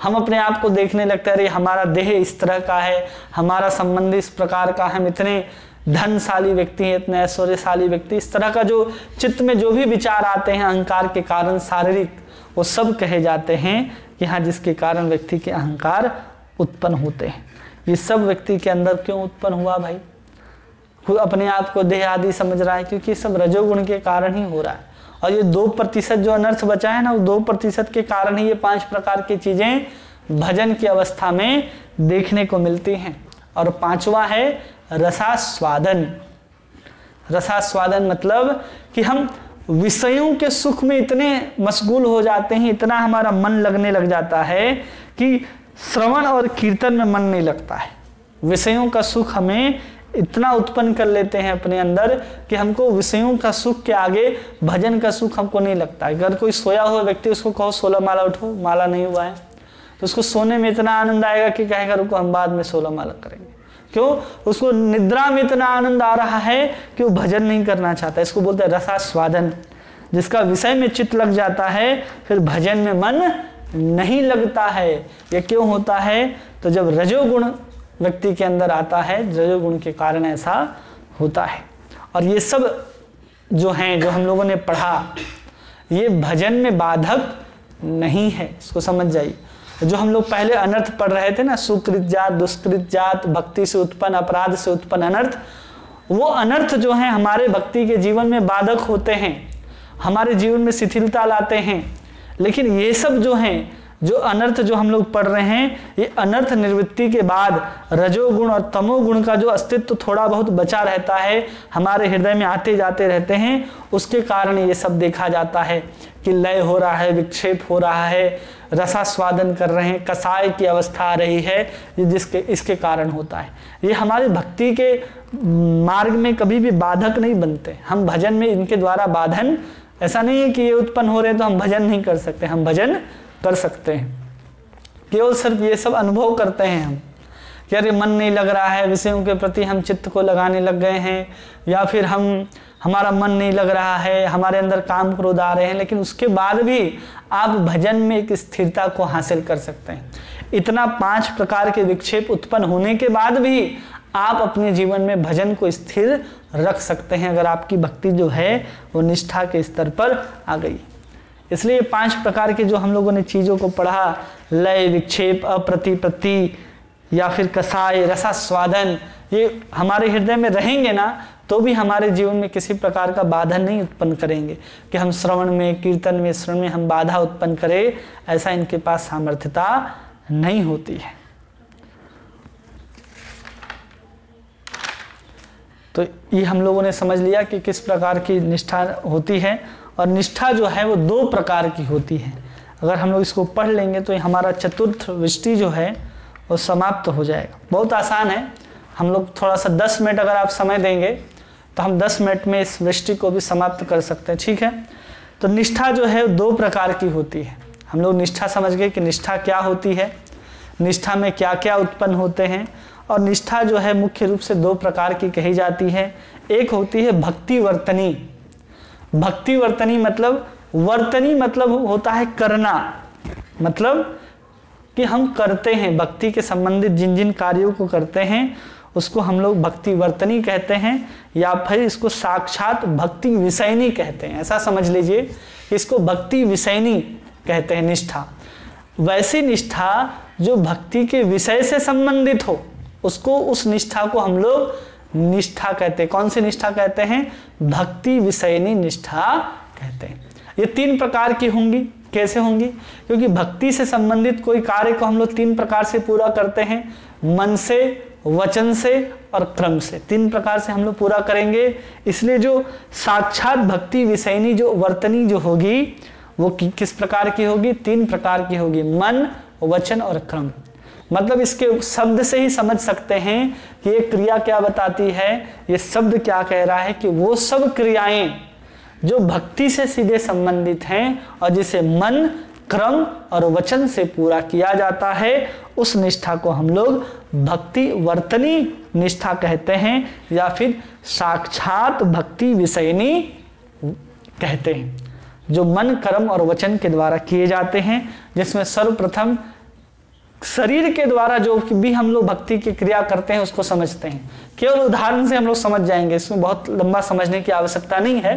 हम अपने आप को देखने लगते हैं, अरे हमारा देह इस तरह का है, हमारा संबंध इस प्रकार का, हम इतने धनशाली व्यक्ति हैं, इतने ऐश्वर्यशाली व्यक्ति, इस तरह का जो चित्त में जो भी विचार आते हैं अहंकार के कारण, शारीरिक, वो सब कहे जाते हैं कि हाँ, जिसके कारण व्यक्ति के अहंकार उत्पन्न होते हैं। ये सब व्यक्ति के अंदर क्यों उत्पन्न हुआ भाई? खुद अपने आप को देह आदि समझ रहा है, क्योंकि सब रजोगुण के कारण ही हो रहा है। और ये 2% जो अनर्थ बचा है ना, वो 2% के कारण ही ये 5 प्रकार की चीजें भजन की अवस्था में देखने को मिलती हैं। और 5वां है रसास्वादन। रसास्वादन मतलब कि हम विषयों के सुख में इतने मशगूल हो जाते हैं, इतना हमारा मन लगने लग जाता है कि श्रवण और कीर्तन में मन नहीं लगता है। विषयों का सुख हमें इतना उत्पन्न कर लेते हैं अपने अंदर कि हमको विषयों का सुख के आगे भजन का सुख हमको नहीं लगता है। अगर कोई सोया हुआ व्यक्ति उसको कहो 16 माला उठो, माला नहीं हुआ है, तो उसको सोने में इतना आनंद आएगा कि कहेगा रुको हम बाद में 16 माला करेंगे। क्यों? उसको निद्रा में इतना आनंद आ रहा है कि वो भजन नहीं करना चाहता। इसको बोलते हैं रसास्वादन। जिसका विषय में चित्त लग जाता है फिर भजन में मन नहीं लगता है। ये क्यों होता है? तो जब रजोगुण व्यक्ति के अंदर आता है, रजोगुण के कारण ऐसा होता है। और ये सब जो हैं, जो हम लोगों ने पढ़ा, ये भजन में बाधक नहीं है, इसको समझ जाइए। जो हम लोग पहले अनर्थ पढ़ रहे थे ना, सुकृत जात, दुष्कृत जात, भक्ति से उत्पन्न, अपराध से उत्पन्न अनर्थ, वो अनर्थ जो है हमारे भक्ति के जीवन में बाधक होते हैं, हमारे जीवन में शिथिलता लाते हैं। लेकिन ये सब जो हैं, जो अनर्थ जो हम लोग पढ़ रहे हैं, ये अनर्थ निवृत्ति के बाद रजोगुण और तमोगुण का जो अस्तित्व थोड़ा बहुत बचा रहता है, हमारे हृदय में आते जाते रहते हैं, उसके कारण ये सब देखा जाता है कि लय हो रहा है, विक्षेप हो रहा है, रसास्वादन कर रहे हैं, कसाय की अवस्था आ रही है, ये जिसके इसके कारण होता है। ये हमारे भक्ति के मार्ग में कभी भी बाधक नहीं बनते। हम भजन में इनके द्वारा बाधन, ऐसा नहीं है कि ये उत्पन्न हो रहे तो हम भजन नहीं कर सकते, हम भजन कर सकते हैं। केवल सिर्फ ये सब अनुभव करते हैं हम कि अरे मन नहीं लग रहा है, विषयों के प्रति हम चित्त को लगाने लग गए हैं, या फिर हमारा मन नहीं लग रहा है, हमारे अंदर काम क्रोध आ रहे हैं, लेकिन उसके बाद भी आप भजन में एक स्थिरता को हासिल कर सकते हैं। इतना 5 प्रकार के विक्षेप उत्पन्न होने के बाद भी आप अपने जीवन में भजन को स्थिर रख सकते हैं, अगर आपकी भक्ति जो है वो निष्ठा के स्तर पर आ गई। इसलिए 5 प्रकार के जो हम लोगों ने चीज़ों को पढ़ा, लय, विक्षेप, अप्रतिपत्ति या फिर कसाय, रसास्वादन, ये हमारे हृदय में रहेंगे ना तो भी हमारे जीवन में किसी प्रकार का बाधा नहीं उत्पन्न करेंगे कि हम श्रवण में, कीर्तन में, श्रवण में हम बाधा उत्पन्न करें। ऐसा इनके पास सामर्थ्यता नहीं होती है। तो ये हम लोगों ने समझ लिया कि किस प्रकार की निष्ठा होती है। और निष्ठा जो है वो 2 प्रकार की होती है। अगर हम लोग इसको पढ़ लेंगे तो हमारा चतुर्थ वृष्टि जो है वो समाप्त हो जाएगा। बहुत आसान है। हम लोग थोड़ा सा 10 मिनट अगर आप समय देंगे तो हम 10 मिनट में इस वृष्टि को भी समाप्त कर सकते हैं। ठीक है? तो निष्ठा जो है 2 प्रकार की होती है। हम लोग निष्ठा समझ गए कि निष्ठा क्या होती है, निष्ठा में क्या क्या उत्पन्न होते हैं। और निष्ठा जो है मुख्य रूप से 2 प्रकार की कही जाती है। एक होती है भक्ति वर्तनी। भक्ति वर्तनी मतलब, वर्तनी मतलब होता है करना, मतलब कि हम करते हैं, भक्ति के संबंधित जिन जिन कार्यों को करते हैं उसको हम लोग भक्ति वर्तनी कहते हैं, या फिर इसको साक्षात भक्ति विषयनी कहते हैं। ऐसा समझ लीजिए, इसको भक्ति विषयनी कहते हैं निष्ठा। वैसी निष्ठा जो भक्ति के विषय से संबंधित हो, उसको, उस निष्ठा को हम लोग निष्ठा कहते हैं। कौन सी निष्ठा कहते हैं? भक्ति विषयनी निष्ठा कहते हैं। ये 3 प्रकार की होंगी। कैसे होंगी? क्योंकि भक्ति से संबंधित कोई कार्य को हम लोग 3 प्रकार से पूरा करते हैं, मन से, वचन से और क्रम से। 3 प्रकार से हम लोग पूरा करेंगे। इसलिए जो साक्षात भक्ति विषयनी जो वर्तनी जो होगी वो किस प्रकार की होगी? 3 प्रकार की होगी, मन, वचन और क्रम। मतलब इसके शब्द से ही समझ सकते हैं कि ये क्रिया क्या बताती है, ये शब्द क्या कह रहा है कि वो सब क्रियाएं जो भक्ति से सीधे संबंधित हैं और जिसे मन, क्रम और वचन से पूरा किया जाता है, उस निष्ठा को हम लोग भक्ति वर्तनी निष्ठा कहते हैं, या फिर साक्षात भक्ति विषयनी कहते हैं, जो मन, कर्म और वचन के द्वारा किए जाते हैं। जिसमें सर्वप्रथम शरीर के द्वारा जो भी हम लोग भक्ति की क्रिया करते हैं उसको समझते हैं। केवल उदाहरण से हम लोग समझ जाएंगे, इसमें बहुत लंबा समझने की आवश्यकता नहीं है,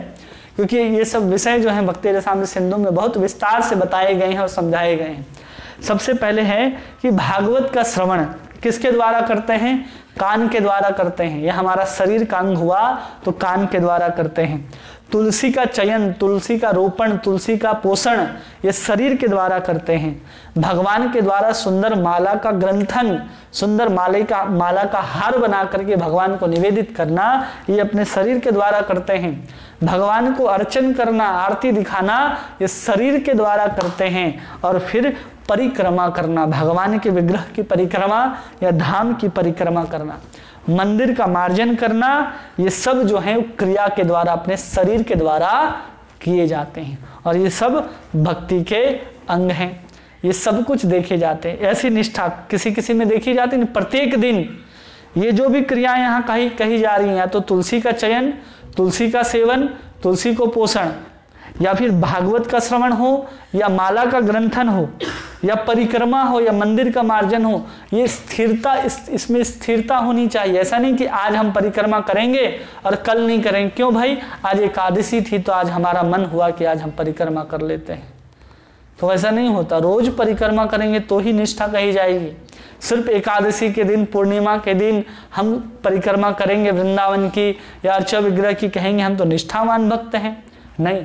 क्योंकि ये सब विषय जो हैं भक्ति रसामृत सिंधु में बहुत विस्तार से बताए गए हैं और समझाए गए हैं। सबसे पहले है कि भागवत का श्रवण किसके द्वारा करते हैं? कान के द्वारा करते हैं। यह हमारा शरीर का अंग हुआ तो कान के द्वारा करते हैं। तुलसी का चयन, तुलसी का रोपण, तुलसी का पोषण ये शरीर के द्वारा करते हैं। भगवान के द्वारा सुंदर माला का ग्रंथन, सुंदर माला का हार बना करके भगवान को निवेदित करना, ये अपने शरीर के द्वारा करते हैं। भगवान को अर्चन करना, आरती दिखाना, ये शरीर के द्वारा करते हैं। और फिर परिक्रमा करना, भगवान के विग्रह की परिक्रमा या धाम की परिक्रमा करना, मंदिर का मार्जन करना, ये सब जो है क्रिया के द्वारा, अपने शरीर के द्वारा किए जाते हैं। और ये सब भक्ति के अंग हैं, ये सब कुछ देखे जाते हैं। ऐसी निष्ठा किसी किसी में देखी जाती है। प्रत्येक दिन ये जो भी क्रियाएं यहाँ कही जा रही हैं, या तो तुलसी का चयन, तुलसी का सेवन, तुलसी को पोषण, या फिर भागवत का श्रवण हो, या माला का ग्रंथन हो, या परिक्रमा हो, या मंदिर का मार्जन हो, ये स्थिरता, इसमें स्थिरता होनी चाहिए। ऐसा नहीं कि आज हम परिक्रमा करेंगे और कल नहीं करेंगे। क्यों भाई, आज एकादशी थी तो आज हमारा मन हुआ कि आज हम परिक्रमा कर लेते हैं, तो ऐसा नहीं होता। रोज परिक्रमा करेंगे तो ही निष्ठा कही जाएगी। सिर्फ एकादशी के दिन, पूर्णिमा के दिन हम परिक्रमा करेंगे वृंदावन की या अर्चा विग्रह की, कहेंगे हम तो निष्ठावान भक्त हैं? नहीं,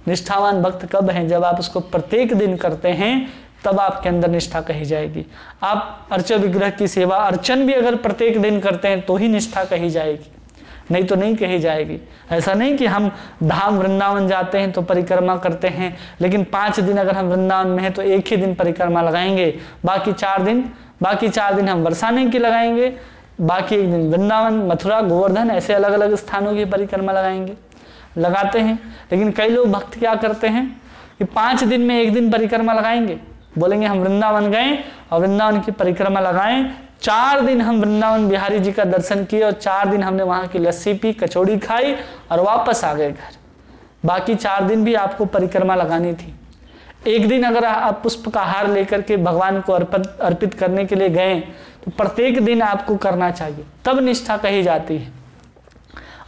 निष्ठावान भक्त कब हैं? जब आप उसको प्रत्येक दिन करते हैं, तब आपके अंदर निष्ठा कही जाएगी। आप अर्चा विग्रह की सेवा, अर्चन भी अगर प्रत्येक दिन करते हैं तो ही निष्ठा कही जाएगी, नहीं तो नहीं कही जाएगी। ऐसा नहीं कि हम धाम वृंदावन जाते हैं तो परिक्रमा करते हैं, लेकिन 5 दिन अगर हम वृंदावन में हैं तो एक ही दिन परिक्रमा लगाएंगे, बाकी 4 दिन हम बरसाने की लगाएंगे, बाकी एक दिन वृंदावन, मथुरा, गोवर्धन, ऐसे अलग अलग स्थानों की परिक्रमा लगाते हैं। लेकिन कई लोग भक्त क्या करते हैं कि 5 दिन में एक दिन परिक्रमा लगाएंगे, बोलेंगे हम वृंदावन गए और वृंदावन की परिक्रमा लगाएं, 4 दिन हम वृंदावन बिहारी जी का दर्शन किए और 4 दिन हमने वहां की लस्सी पी, कचौड़ी खाई और वापस आ गए घर। बाकी 4 दिन भी आपको परिक्रमा लगानी थी। एक दिन अगर आप पुष्प का हार लेकर के भगवान को अर्पित करने के लिए गए तो प्रत्येक दिन आपको करना चाहिए, तब निष्ठा कही जाती है।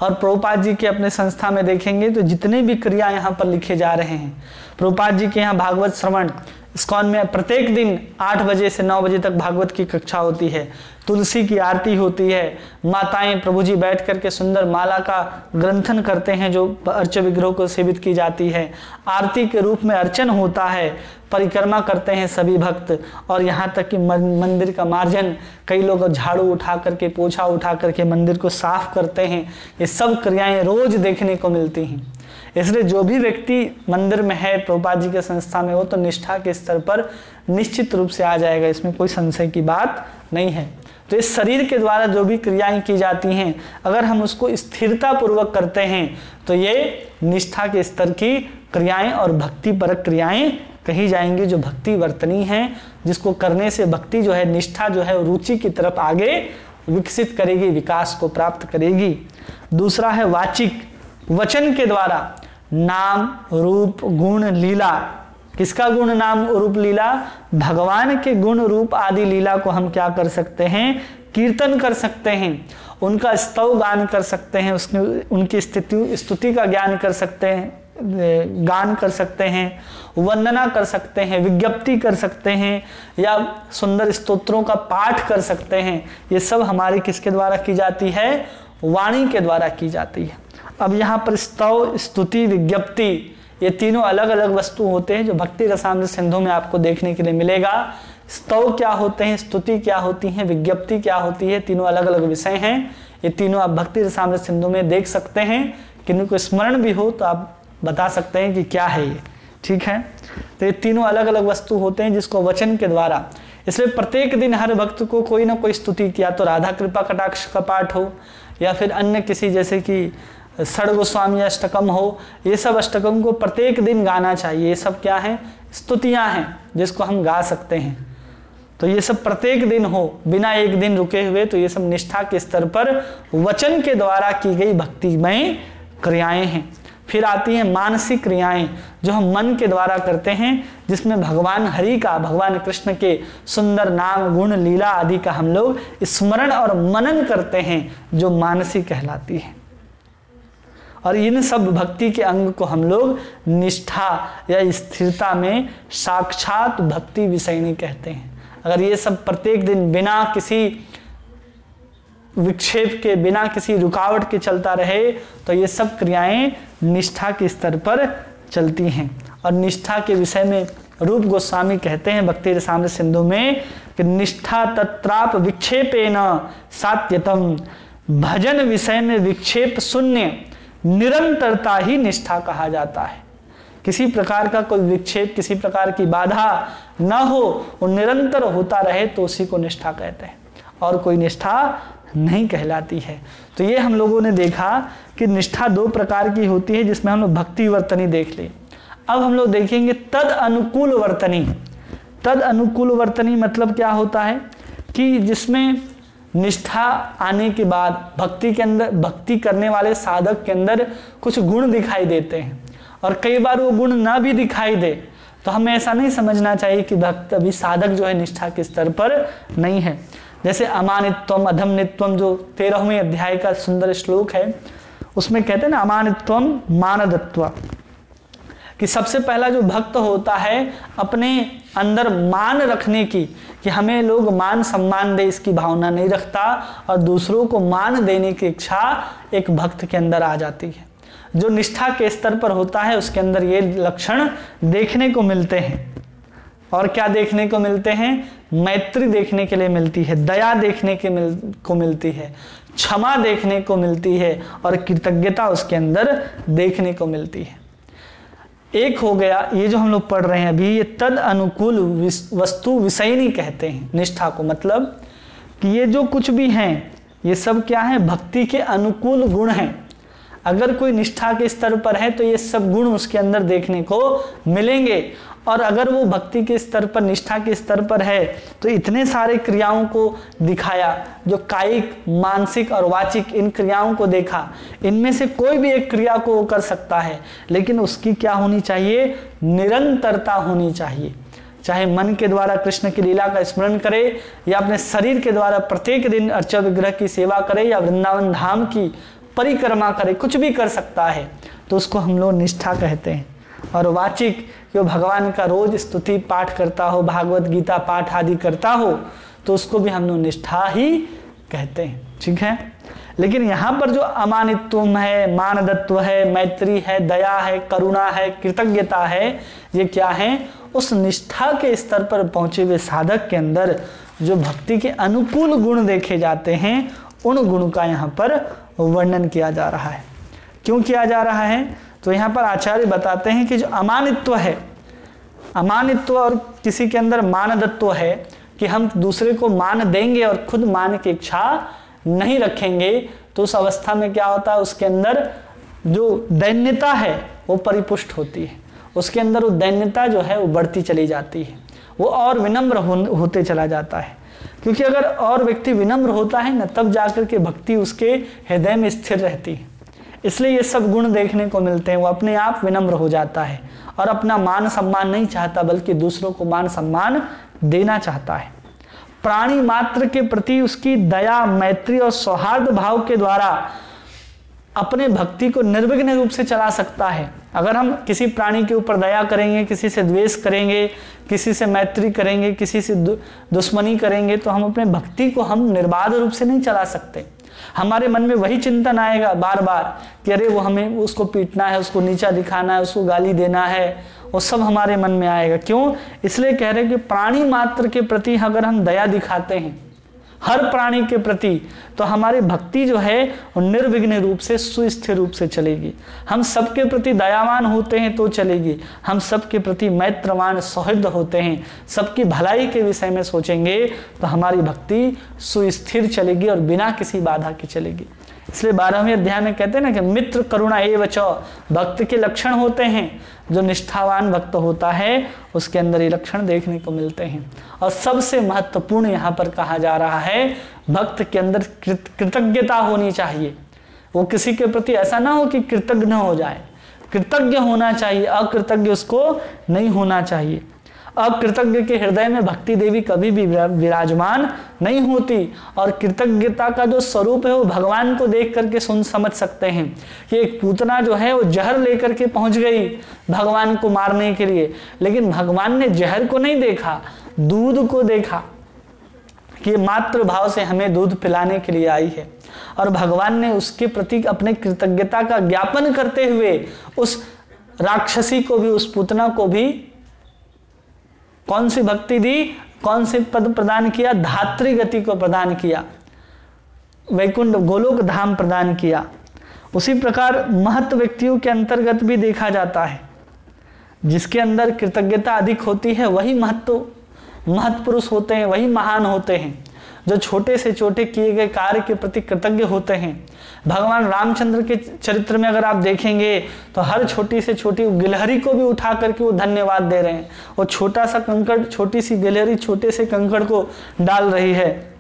और प्रभुपाद जी के अपने संस्था में देखेंगे तो जितने भी क्रिया यहाँ पर लिखे जा रहे हैं, प्रभुपाद जी के यहाँ भागवत श्रवण, इस्कॉन में प्रत्येक दिन 8 बजे से 9 बजे तक भागवत की कक्षा होती है, तुलसी की आरती होती है, माताएं प्रभु जी बैठ करके सुंदर माला का ग्रंथन करते हैं जो अर्च विग्रह को सेवित की जाती है, आरती के रूप में अर्चन होता है, परिक्रमा करते हैं सभी भक्त, और यहाँ तक कि मंदिर का मार्जन, कई लोग झाड़ू उठा करके, पोछा उठा करके मंदिर को साफ करते हैं। ये सब क्रियाएं रोज देखने को मिलती हैं। इसलिए जो भी व्यक्ति मंदिर में है, प्रभुपाद जी के संस्था में हो, तो निष्ठा के स्तर पर निश्चित रूप से आ जाएगा, इसमें कोई संशय की बात नहीं है। तो इस शरीर के द्वारा जो भी क्रियाएं की जाती हैं, अगर हम उसको स्थिरता पूर्वक करते हैं तो ये निष्ठा के स्तर की क्रियाएं और भक्ति परक क्रियाएं कही जाएंगी, जो भक्ति वर्तनी हैं, जिसको करने से भक्ति जो है, निष्ठा जो है, रुचि की तरफ आगे विकसित करेगी, विकास को प्राप्त करेगी। दूसरा है वाचिक, वचन के द्वारा नाम, रूप, गुण, लीला। किसका गुण, नाम, रूप, लीला? भगवान के गुण, रूप आदि लीला को हम क्या कर सकते हैं? कीर्तन कर सकते हैं, उनका स्तव गान कर सकते हैं, उनकी स्तुति का ज्ञान कर सकते हैं, गान कर सकते हैं, वंदना कर सकते हैं, विज्ञप्ति कर सकते हैं, या सुंदर स्तोत्रों का पाठ कर सकते हैं। ये सब हमारी किसके द्वारा की जाती है? वाणी के द्वारा की जाती है। अब यहाँ पर स्तव, स्तुति, विज्ञप्ति, ये तीनों अलग अलग वस्तु होते हैं जो भक्ति रसामृत सिंधु में आपको देखने के लिए मिलेगा। स्तव क्या होते हैं, स्तुति क्या होती है, विज्ञप्ति क्या होती है, तीनों अलग अलग विषय हैं। ये तीनों आप भक्ति रसामृत सिंधु में देख सकते हैं। किन्हीं को स्मरण भी हो तो आप बता सकते हैं कि क्या है ये, ठीक है। तो ये तीनों अलग अलग वस्तु होते हैं जिसको वचन के द्वारा, इसलिए प्रत्येक दिन हर भक्त को कोई ना कोई स्तुति, या तो राधा कृपा कटाक्ष का पाठ हो, या फिर अन्य किसी जैसे कि षड गोस्वामी अष्टकम हो, ये सब अष्टकम को प्रत्येक दिन गाना चाहिए। ये सब क्या है? स्तुतियां हैं जिसको हम गा सकते हैं। तो ये सब प्रत्येक दिन हो, बिना एक दिन रुके हुए। तो ये सब निष्ठा के स्तर पर वचन के द्वारा की गई भक्तिमय क्रियाएं हैं। फिर आती हैं मानसिक क्रियाएं जो हम मन के द्वारा करते हैं, जिसमें भगवान हरि का, भगवान कृष्ण के सुंदर नाम, गुण, लीला आदि का हम लोग स्मरण और मनन करते हैं, जो मानसिक कहलाती है। और इन सब भक्ति के अंग को हम लोग निष्ठा या स्थिरता में साक्षात भक्ति विषयनी कहते हैं। अगर ये सब प्रत्येक दिन बिना किसी विक्षेप के, बिना किसी रुकावट के चलता रहे, तो ये सब क्रियाएं निष्ठा के स्तर पर चलती हैं। और निष्ठा के विषय में रूप गोस्वामी कहते हैं भक्ति रसामृत सिंधु में कि निष्ठा तत्राप विक्षेपेन सात्यतम, भजन विषय में विक्षेप शून्य निरंतरता ही निष्ठा कहा जाता है। किसी प्रकार का कोई विक्षेप, किसी प्रकार की बाधा न हो, वो निरंतर होता रहे तो उसी को निष्ठा कहते हैं, और कोई निष्ठा नहीं कहलाती है। तो ये हम लोगों ने देखा कि निष्ठा दो प्रकार की होती है, जिसमें हम लोग भक्ति वर्तनी देख ली। अब हम लोग देखेंगे तद अनुकूल वर्तनी। तद अनुकूल वर्तनी मतलब क्या होता है कि जिसमें निष्ठा आने के बाद भक्ति के अंदर, भक्ति करने वाले साधक के अंदर कुछ गुण दिखाई देते हैं, और कई बार वो गुण ना भी दिखाई दे तो हमें ऐसा नहीं समझना चाहिए कि भक्त अभी साधक जो है निष्ठा के स्तर पर नहीं है। जैसे अमानित्वम अधमनित्वम, जो 13वें अध्याय का सुंदर श्लोक है, उसमें कहते हैं ना अमानित्वम मानदत्व, कि सबसे पहला जो भक्त होता है अपने अंदर मान रखने की, कि हमें लोग मान सम्मान दे, इसकी भावना नहीं रखता, और दूसरों को मान देने की इच्छा एक भक्त के अंदर आ जाती है। जो निष्ठा के स्तर पर होता है उसके अंदर ये लक्षण देखने को मिलते हैं। और क्या देखने को मिलते हैं? मैत्री देखने के लिए मिलती है, दया देखने को मिलती है, क्षमा देखने को मिलती है, और कृतज्ञता उसके अंदर देखने को मिलती है। एक हो गया ये जो हम लोग पढ़ रहे हैं अभी, ये तद अनुकूल वस्तु विषयनी कहते हैं निष्ठा को। मतलब कि ये जो कुछ भी हैं ये सब क्या है? भक्ति के अनुकूल गुण हैं। अगर कोई निष्ठा के स्तर पर है तो ये सब गुण उसके अंदर देखने को मिलेंगे, और अगर वो भक्ति के स्तर पर, निष्ठा के स्तर पर है तो इतने सारे क्रियाओं को दिखाया, जो कायिक, मानसिक और वाचिक इन क्रियाओं को देखा। इनमें से कोई भी एक क्रिया को वो कर सकता है, लेकिन उसकी क्या होनी चाहिए? निरंतरता होनी चाहिए। चाहे मन के द्वारा कृष्ण की लीला का स्मरण करे, या अपने शरीर के द्वारा प्रत्येक दिन अर्चा विग्रह की सेवा करे, या वृंदावन धाम की परिक्रमा करे, कुछ भी कर सकता है, तो उसको हम लोग निष्ठा कहते हैं। और वाचिक, जो भगवान का रोज स्तुति पाठ करता हो, भागवत गीता पाठ आदि करता हो, तो उसको भी हम लोग निष्ठा ही कहते हैं। ठीक है। लेकिन यहाँ पर जो अमानित्व है, मानदत्व है, मैत्री है, दया है, करुणा है, कृतज्ञता है, ये क्या है? उस निष्ठा के स्तर पर पहुंचे हुए साधक के अंदर जो भक्ति के अनुकूल गुण देखे जाते हैं, उन गुण का यहाँ पर वर्णन किया जा रहा है। क्यों किया जा रहा है? तो यहाँ पर आचार्य बताते हैं कि जो अमानित्व है, अमानित्व और किसी के अंदर मानदत्व है कि हम दूसरे को मान देंगे और खुद मान की इच्छा नहीं रखेंगे, तो उस अवस्था में क्या होता है? उसके अंदर जो दैन्यता है वो परिपुष्ट होती है, उसके अंदर वो दैन्यता जो है वो बढ़ती चली जाती है, वो और विनम्र होते चला जाता है। क्योंकि अगर और व्यक्ति विनम्र होता है ना, तब जाकर के भक्ति उसके हृदय में स्थिर रहती है। इसलिए ये सब गुण देखने को मिलते हैं। वो अपने आप विनम्र हो जाता है और अपना मान सम्मान नहीं चाहता, बल्कि दूसरों को मान सम्मान देना चाहता है। प्राणी मात्र के प्रति उसकी दया, मैत्री और सौहार्द भाव के द्वारा अपने भक्ति को निर्विघ्न रूप से चला सकता है। अगर हम किसी प्राणी के ऊपर दया करेंगे, किसी से द्वेष करेंगे, किसी से मैत्री करेंगे, किसी से दुश्मनी करेंगे, तो हम अपने भक्ति को हम निर्बाध रूप से नहीं चला सकते। हमारे मन में वही चिंतन आएगा बार बार कि अरे वो हमें उसको पीटना है, उसको नीचा दिखाना है, उसको गाली देना है, वो सब हमारे मन में आएगा। क्यों? इसलिए कह रहे कि प्राणी मात्र के प्रति अगर हम दया दिखाते हैं, हर प्राणी के प्रति, तो हमारी भक्ति जो है वो निर्विघ्न रूप से, सुस्थिर रूप से चलेगी। हम सबके प्रति दयावान होते हैं तो चलेगी, हम सबके प्रति मैत्रवान सौहृद होते हैं, सबकी भलाई के विषय में सोचेंगे, तो हमारी भक्ति सुस्थिर चलेगी और बिना किसी बाधा की चलेगी। इसलिए 12वें अध्याय में कहते हैं ना कि मित्र करुणा एव च भक्त के लक्षण होते हैं। जो निष्ठावान भक्त होता है उसके अंदर ये लक्षण देखने को मिलते हैं। और सबसे महत्वपूर्ण यहाँ पर कहा जा रहा है, भक्त के अंदर कृतज्ञता होनी चाहिए। वो किसी के प्रति ऐसा ना हो कि कृतज्ञ हो जाए, कृतज्ञ होना चाहिए, अकृतज्ञ उसको नहीं होना चाहिए। अकृतज्ञ के हृदय में भक्ति देवी कभी भी विराजमान नहीं होती। और कृतज्ञता का जो स्वरूप है वो भगवान को देख करके समझ सकते हैं कि एक पूतना जो है वो जहर लेकर के पहुंच गई भगवान को मारने के लिए, लेकिन भगवान ने जहर को नहीं देखा, दूध को देखा कि मातृ भाव से हमें दूध पिलाने के लिए आई है। और भगवान ने उसके प्रति अपने कृतज्ञता का ज्ञापन करते हुए उस राक्षसी को भी, उस पूतना को भी कौन सी भक्ति दी, कौन से पद प्रदान किया? धात्री गति को प्रदान किया, वैकुंठ गोलोक धाम प्रदान किया। उसी प्रकार महत् व्यक्तियों के अंतर्गत भी देखा जाता है, जिसके अंदर कृतज्ञता अधिक होती है वही महत् पुरुष होते हैं, वही महान होते हैं, जो छोटे से छोटे किए गए कार्य के प्रति कृतज्ञ होते हैं। भगवान रामचंद्र के चरित्र में अगर आप देखेंगे तो हर छोटी से छोटी गिलहरी को भी उठा करके वो धन्यवाद दे रहे हैं। वो छोटा सा कंकड़, छोटी सी गिलहरी छोटे से कंकड़ को डाल रही है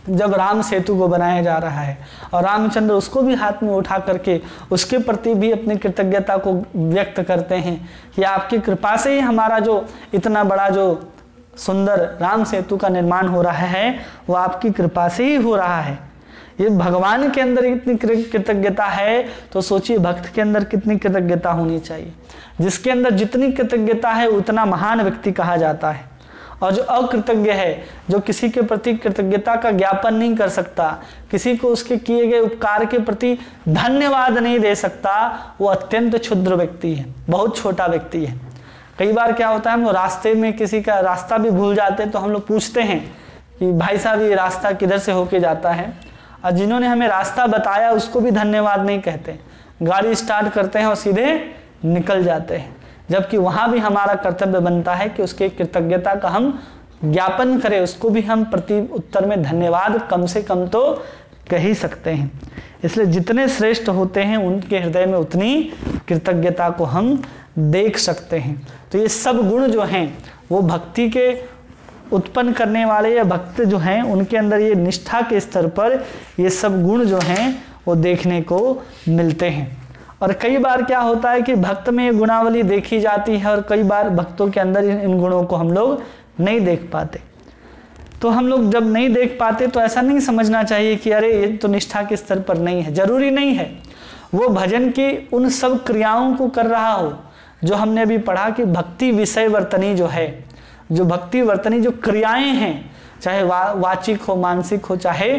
जब राम सेतु को बनाया जा रहा है, और रामचंद्र उसको भी हाथ में उठा करके उसके प्रति भी अपनी कृतज्ञता को व्यक्त करते हैं कि आपकी कृपा से ही हमारा जो इतना बड़ा जो सुंदर राम सेतु का निर्माण हो रहा है वो आपकी कृपा से ही हो रहा है। ये भगवान के अंदर इतनी कृतज्ञता है तो सोचिए भक्त के अंदर कितनी कृतज्ञता होनी चाहिए। जिसके अंदर जितनी कृतज्ञता है उतना महान व्यक्ति कहा जाता है। और जो अकृतज्ञ है, जो किसी के प्रति कृतज्ञता का ज्ञापन नहीं कर सकता, किसी को उसके किए गए उपकार के प्रति धन्यवाद नहीं दे सकता, वो अत्यंत क्षुद्र व्यक्ति है, बहुत छोटा व्यक्ति है। कई बार क्या होता है, हम रास्ते में किसी का रास्ता भी भूल जाते हैं तो हम लोग पूछते हैं कि भाई साहब ये रास्ता किधर से होके जाता है, और जिन्होंने हमें रास्ता बताया उसको भी धन्यवाद नहीं कहते, गाड़ी स्टार्ट करते हैं और सीधे निकल जाते हैं। जबकि वहाँ भी हमारा कर्तव्य बनता है कि उसके कृतज्ञता का हम ज्ञापन करें, उसको भी हम प्रति उत्तर में धन्यवाद कम से कम तो कह ही सकते हैं। इसलिए जितने श्रेष्ठ होते हैं उनके हृदय में उतनी कृतज्ञता को हम देख सकते हैं। तो ये सब गुण जो हैं वो भक्ति के उत्पन्न करने वाले या भक्त जो हैं उनके अंदर ये निष्ठा के स्तर पर ये सब गुण जो हैं वो देखने को मिलते हैं। और कई बार क्या होता है कि भक्त में ये गुणावली देखी जाती है और कई बार भक्तों के अंदर इन गुणों को हम लोग नहीं देख पाते। तो हम लोग जब नहीं देख पाते तो ऐसा नहीं समझना चाहिए कि अरे ये तो निष्ठा के स्तर पर नहीं है। जरूरी नहीं है वो भजन की उन सब क्रियाओं को कर रहा हो जो हमने अभी पढ़ा कि भक्ति विषय वर्तनी जो है, जो भक्ति वर्तनी जो क्रियाएं हैं, चाहे वाचिक हो, मानसिक हो, चाहे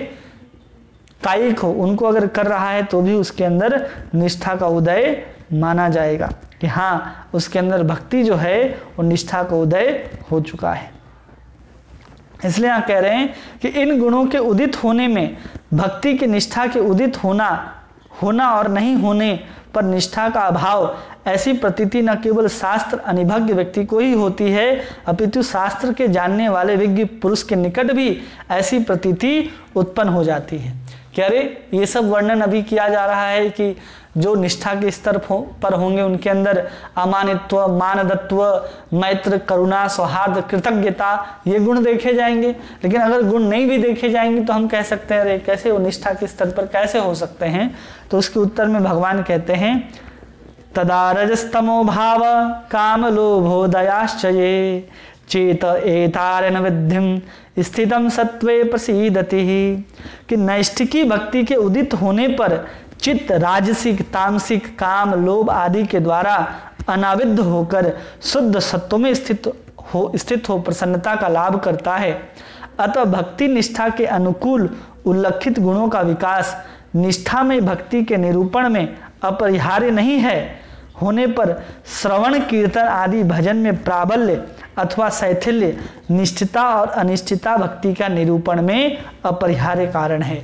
कायिक हो, उनको अगर कर रहा है तो भी उसके अंदर निष्ठा का उदय माना जाएगा कि हाँ उसके अंदर भक्ति जो है वो निष्ठा का उदय हो चुका है। इसलिए यहाँ कह रहे हैं कि इन गुणों के उदित होने में भक्ति की निष्ठा के उदित होना और नहीं होने पर निष्ठा का अभाव ऐसी प्रतीति न केवल शास्त्र अनिभज्ञ व्यक्ति को ही होती है अपितु शास्त्र के जानने वाले विज्ञ पुरुष के निकट भी ऐसी प्रतीति उत्पन्न हो जाती है कि अरे ये सब वर्णन अभी किया जा रहा है कि जो निष्ठा के स्तर पर होंगे उनके अंदर अमानित्व, मानदत्व, मैत्र, करुणा, सौहार्द, कृतज्ञता ये गुण देखे जाएंगे। लेकिन अगर गुण नहीं भी देखे जाएंगे तो हम कह सकते हैं अरे कैसे वो निष्ठा के स्तर पर कैसे हो सकते हैं। तो उसके उत्तर में भगवान कहते हैं तदा रजस्तमो भाव काम लोभो दयाश्च ये चेत एतारेण विद्धिम स्थितम सत्वे प्रसीदति कि नैष्ठिकी भक्ति के उदित होने पर चित्त राजसिक, तामसिक, काम, लोभ आदि के द्वारा अनाविद्ध होकर शुद्ध सत्व में स्थित हो प्रसन्नता का लाभ करता है। अतः भक्ति निष्ठा के अनुकूल उल्लेखित गुणों का विकास निष्ठा में भक्ति के निरूपण में अपरिहार्य नहीं है होने पर श्रवण, कीर्तन आदि भजन में प्राबल्य अथवा शैथिल्य निष्ठिता और अनिष्ठिता भक्ति का निरूपण में अपरिहार्य कारण है।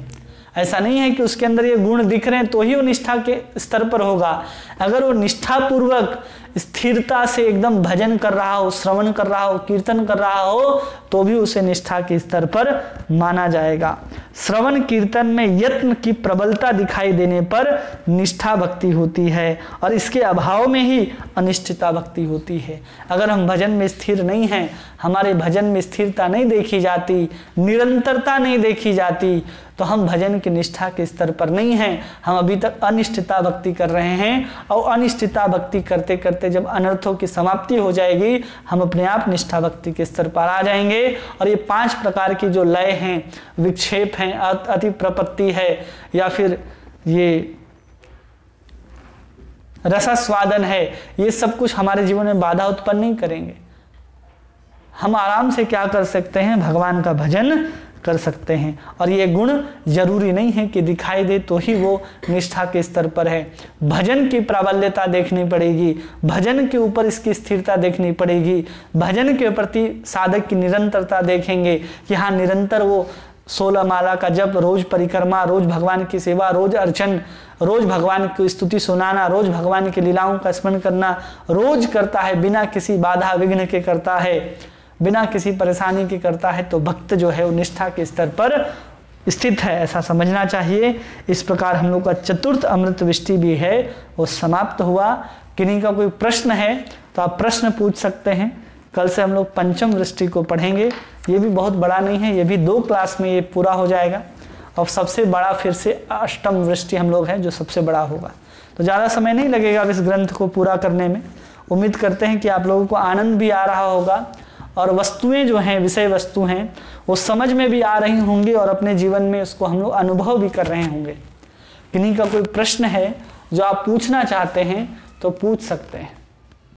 ऐसा नहीं है कि उसके अंदर ये गुण दिख रहे हैं तो ही वो निष्ठा के स्तर पर होगा। अगर वो निष्ठापूर्वक स्थिरता से एकदम भजन कर रहा हो, श्रवण कर रहा हो, कीर्तन कर रहा हो तो भी उसे निष्ठा के स्तर पर माना जाएगा। श्रवण कीर्तन में यत्न की प्रबलता दिखाई देने पर निष्ठा भक्ति होती है और इसके अभाव में ही अनिष्ठिता भक्ति होती है। अगर हम भजन में स्थिर नहीं हैं, हमारे भजन में स्थिरता नहीं देखी जाती, निरंतरता नहीं देखी जाती तो हम भजन की निष्ठा के स्तर पर नहीं हैं। हम अभी तक अनिष्ठिता भक्ति कर रहे हैं और अनिष्ठिता भक्ति करते करते जब अनर्थों की समाप्ति हो जाएगी हम अपने आप निष्ठा भक्ति के स्तर पर आ जाएंगे। और ये 5 प्रकार की जो लय हैं, विक्षेप हैं, अति प्रपत्ति है या फिर ये रसास्वादन है, ये सब कुछ हमारे जीवन में बाधा उत्पन्न नहीं करेंगे। हम आराम से क्या कर सकते हैं, भगवान का भजन कर सकते हैं। और ये गुण जरूरी नहीं है कि दिखाई दे तो ही वो निष्ठा के स्तर पर है। भजन की प्राबल्यता देखनी पड़ेगी, भजन के ऊपर इसकी स्थिरता देखनी पड़ेगी, भजन के प्रति साधक की निरंतरता देखेंगे कि हाँ निरंतर वो 16 माला का जप, रोज परिक्रमा, रोज भगवान की सेवा, रोज अर्चन, रोज भगवान की स्तुति सुनाना, रोज भगवान की लीलाओं का स्मरण करना रोज करता है, बिना किसी बाधा विघ्न के करता है, बिना किसी परेशानी के करता है, तो भक्त जो है वो निष्ठा के स्तर पर स्थित है, ऐसा समझना चाहिए। इस प्रकार हम लोग का चतुर्थ अमृत वृष्टि भी है वो समाप्त हुआ। किन्हीं का कोई प्रश्न है तो आप प्रश्न पूछ सकते हैं। कल से हम लोग पंचम वृष्टि को पढ़ेंगे। ये भी बहुत बड़ा नहीं है, ये भी 2 क्लास में ये पूरा हो जाएगा। और सबसे बड़ा फिर से अष्टम वृष्टि हम लोग हैं जो सबसे बड़ा होगा। तो ज़्यादा समय नहीं लगेगा इस ग्रंथ को पूरा करने में। उम्मीद करते हैं कि आप लोगों को आनंद भी आ रहा होगा और वस्तुएं जो हैं, विषय वस्तु हैं, वो समझ में भी आ रही होंगी और अपने जीवन में उसको हम लोग अनुभव भी कर रहे होंगे। किन्हीं का कोई प्रश्न है जो आप पूछना चाहते हैं तो पूछ सकते हैं।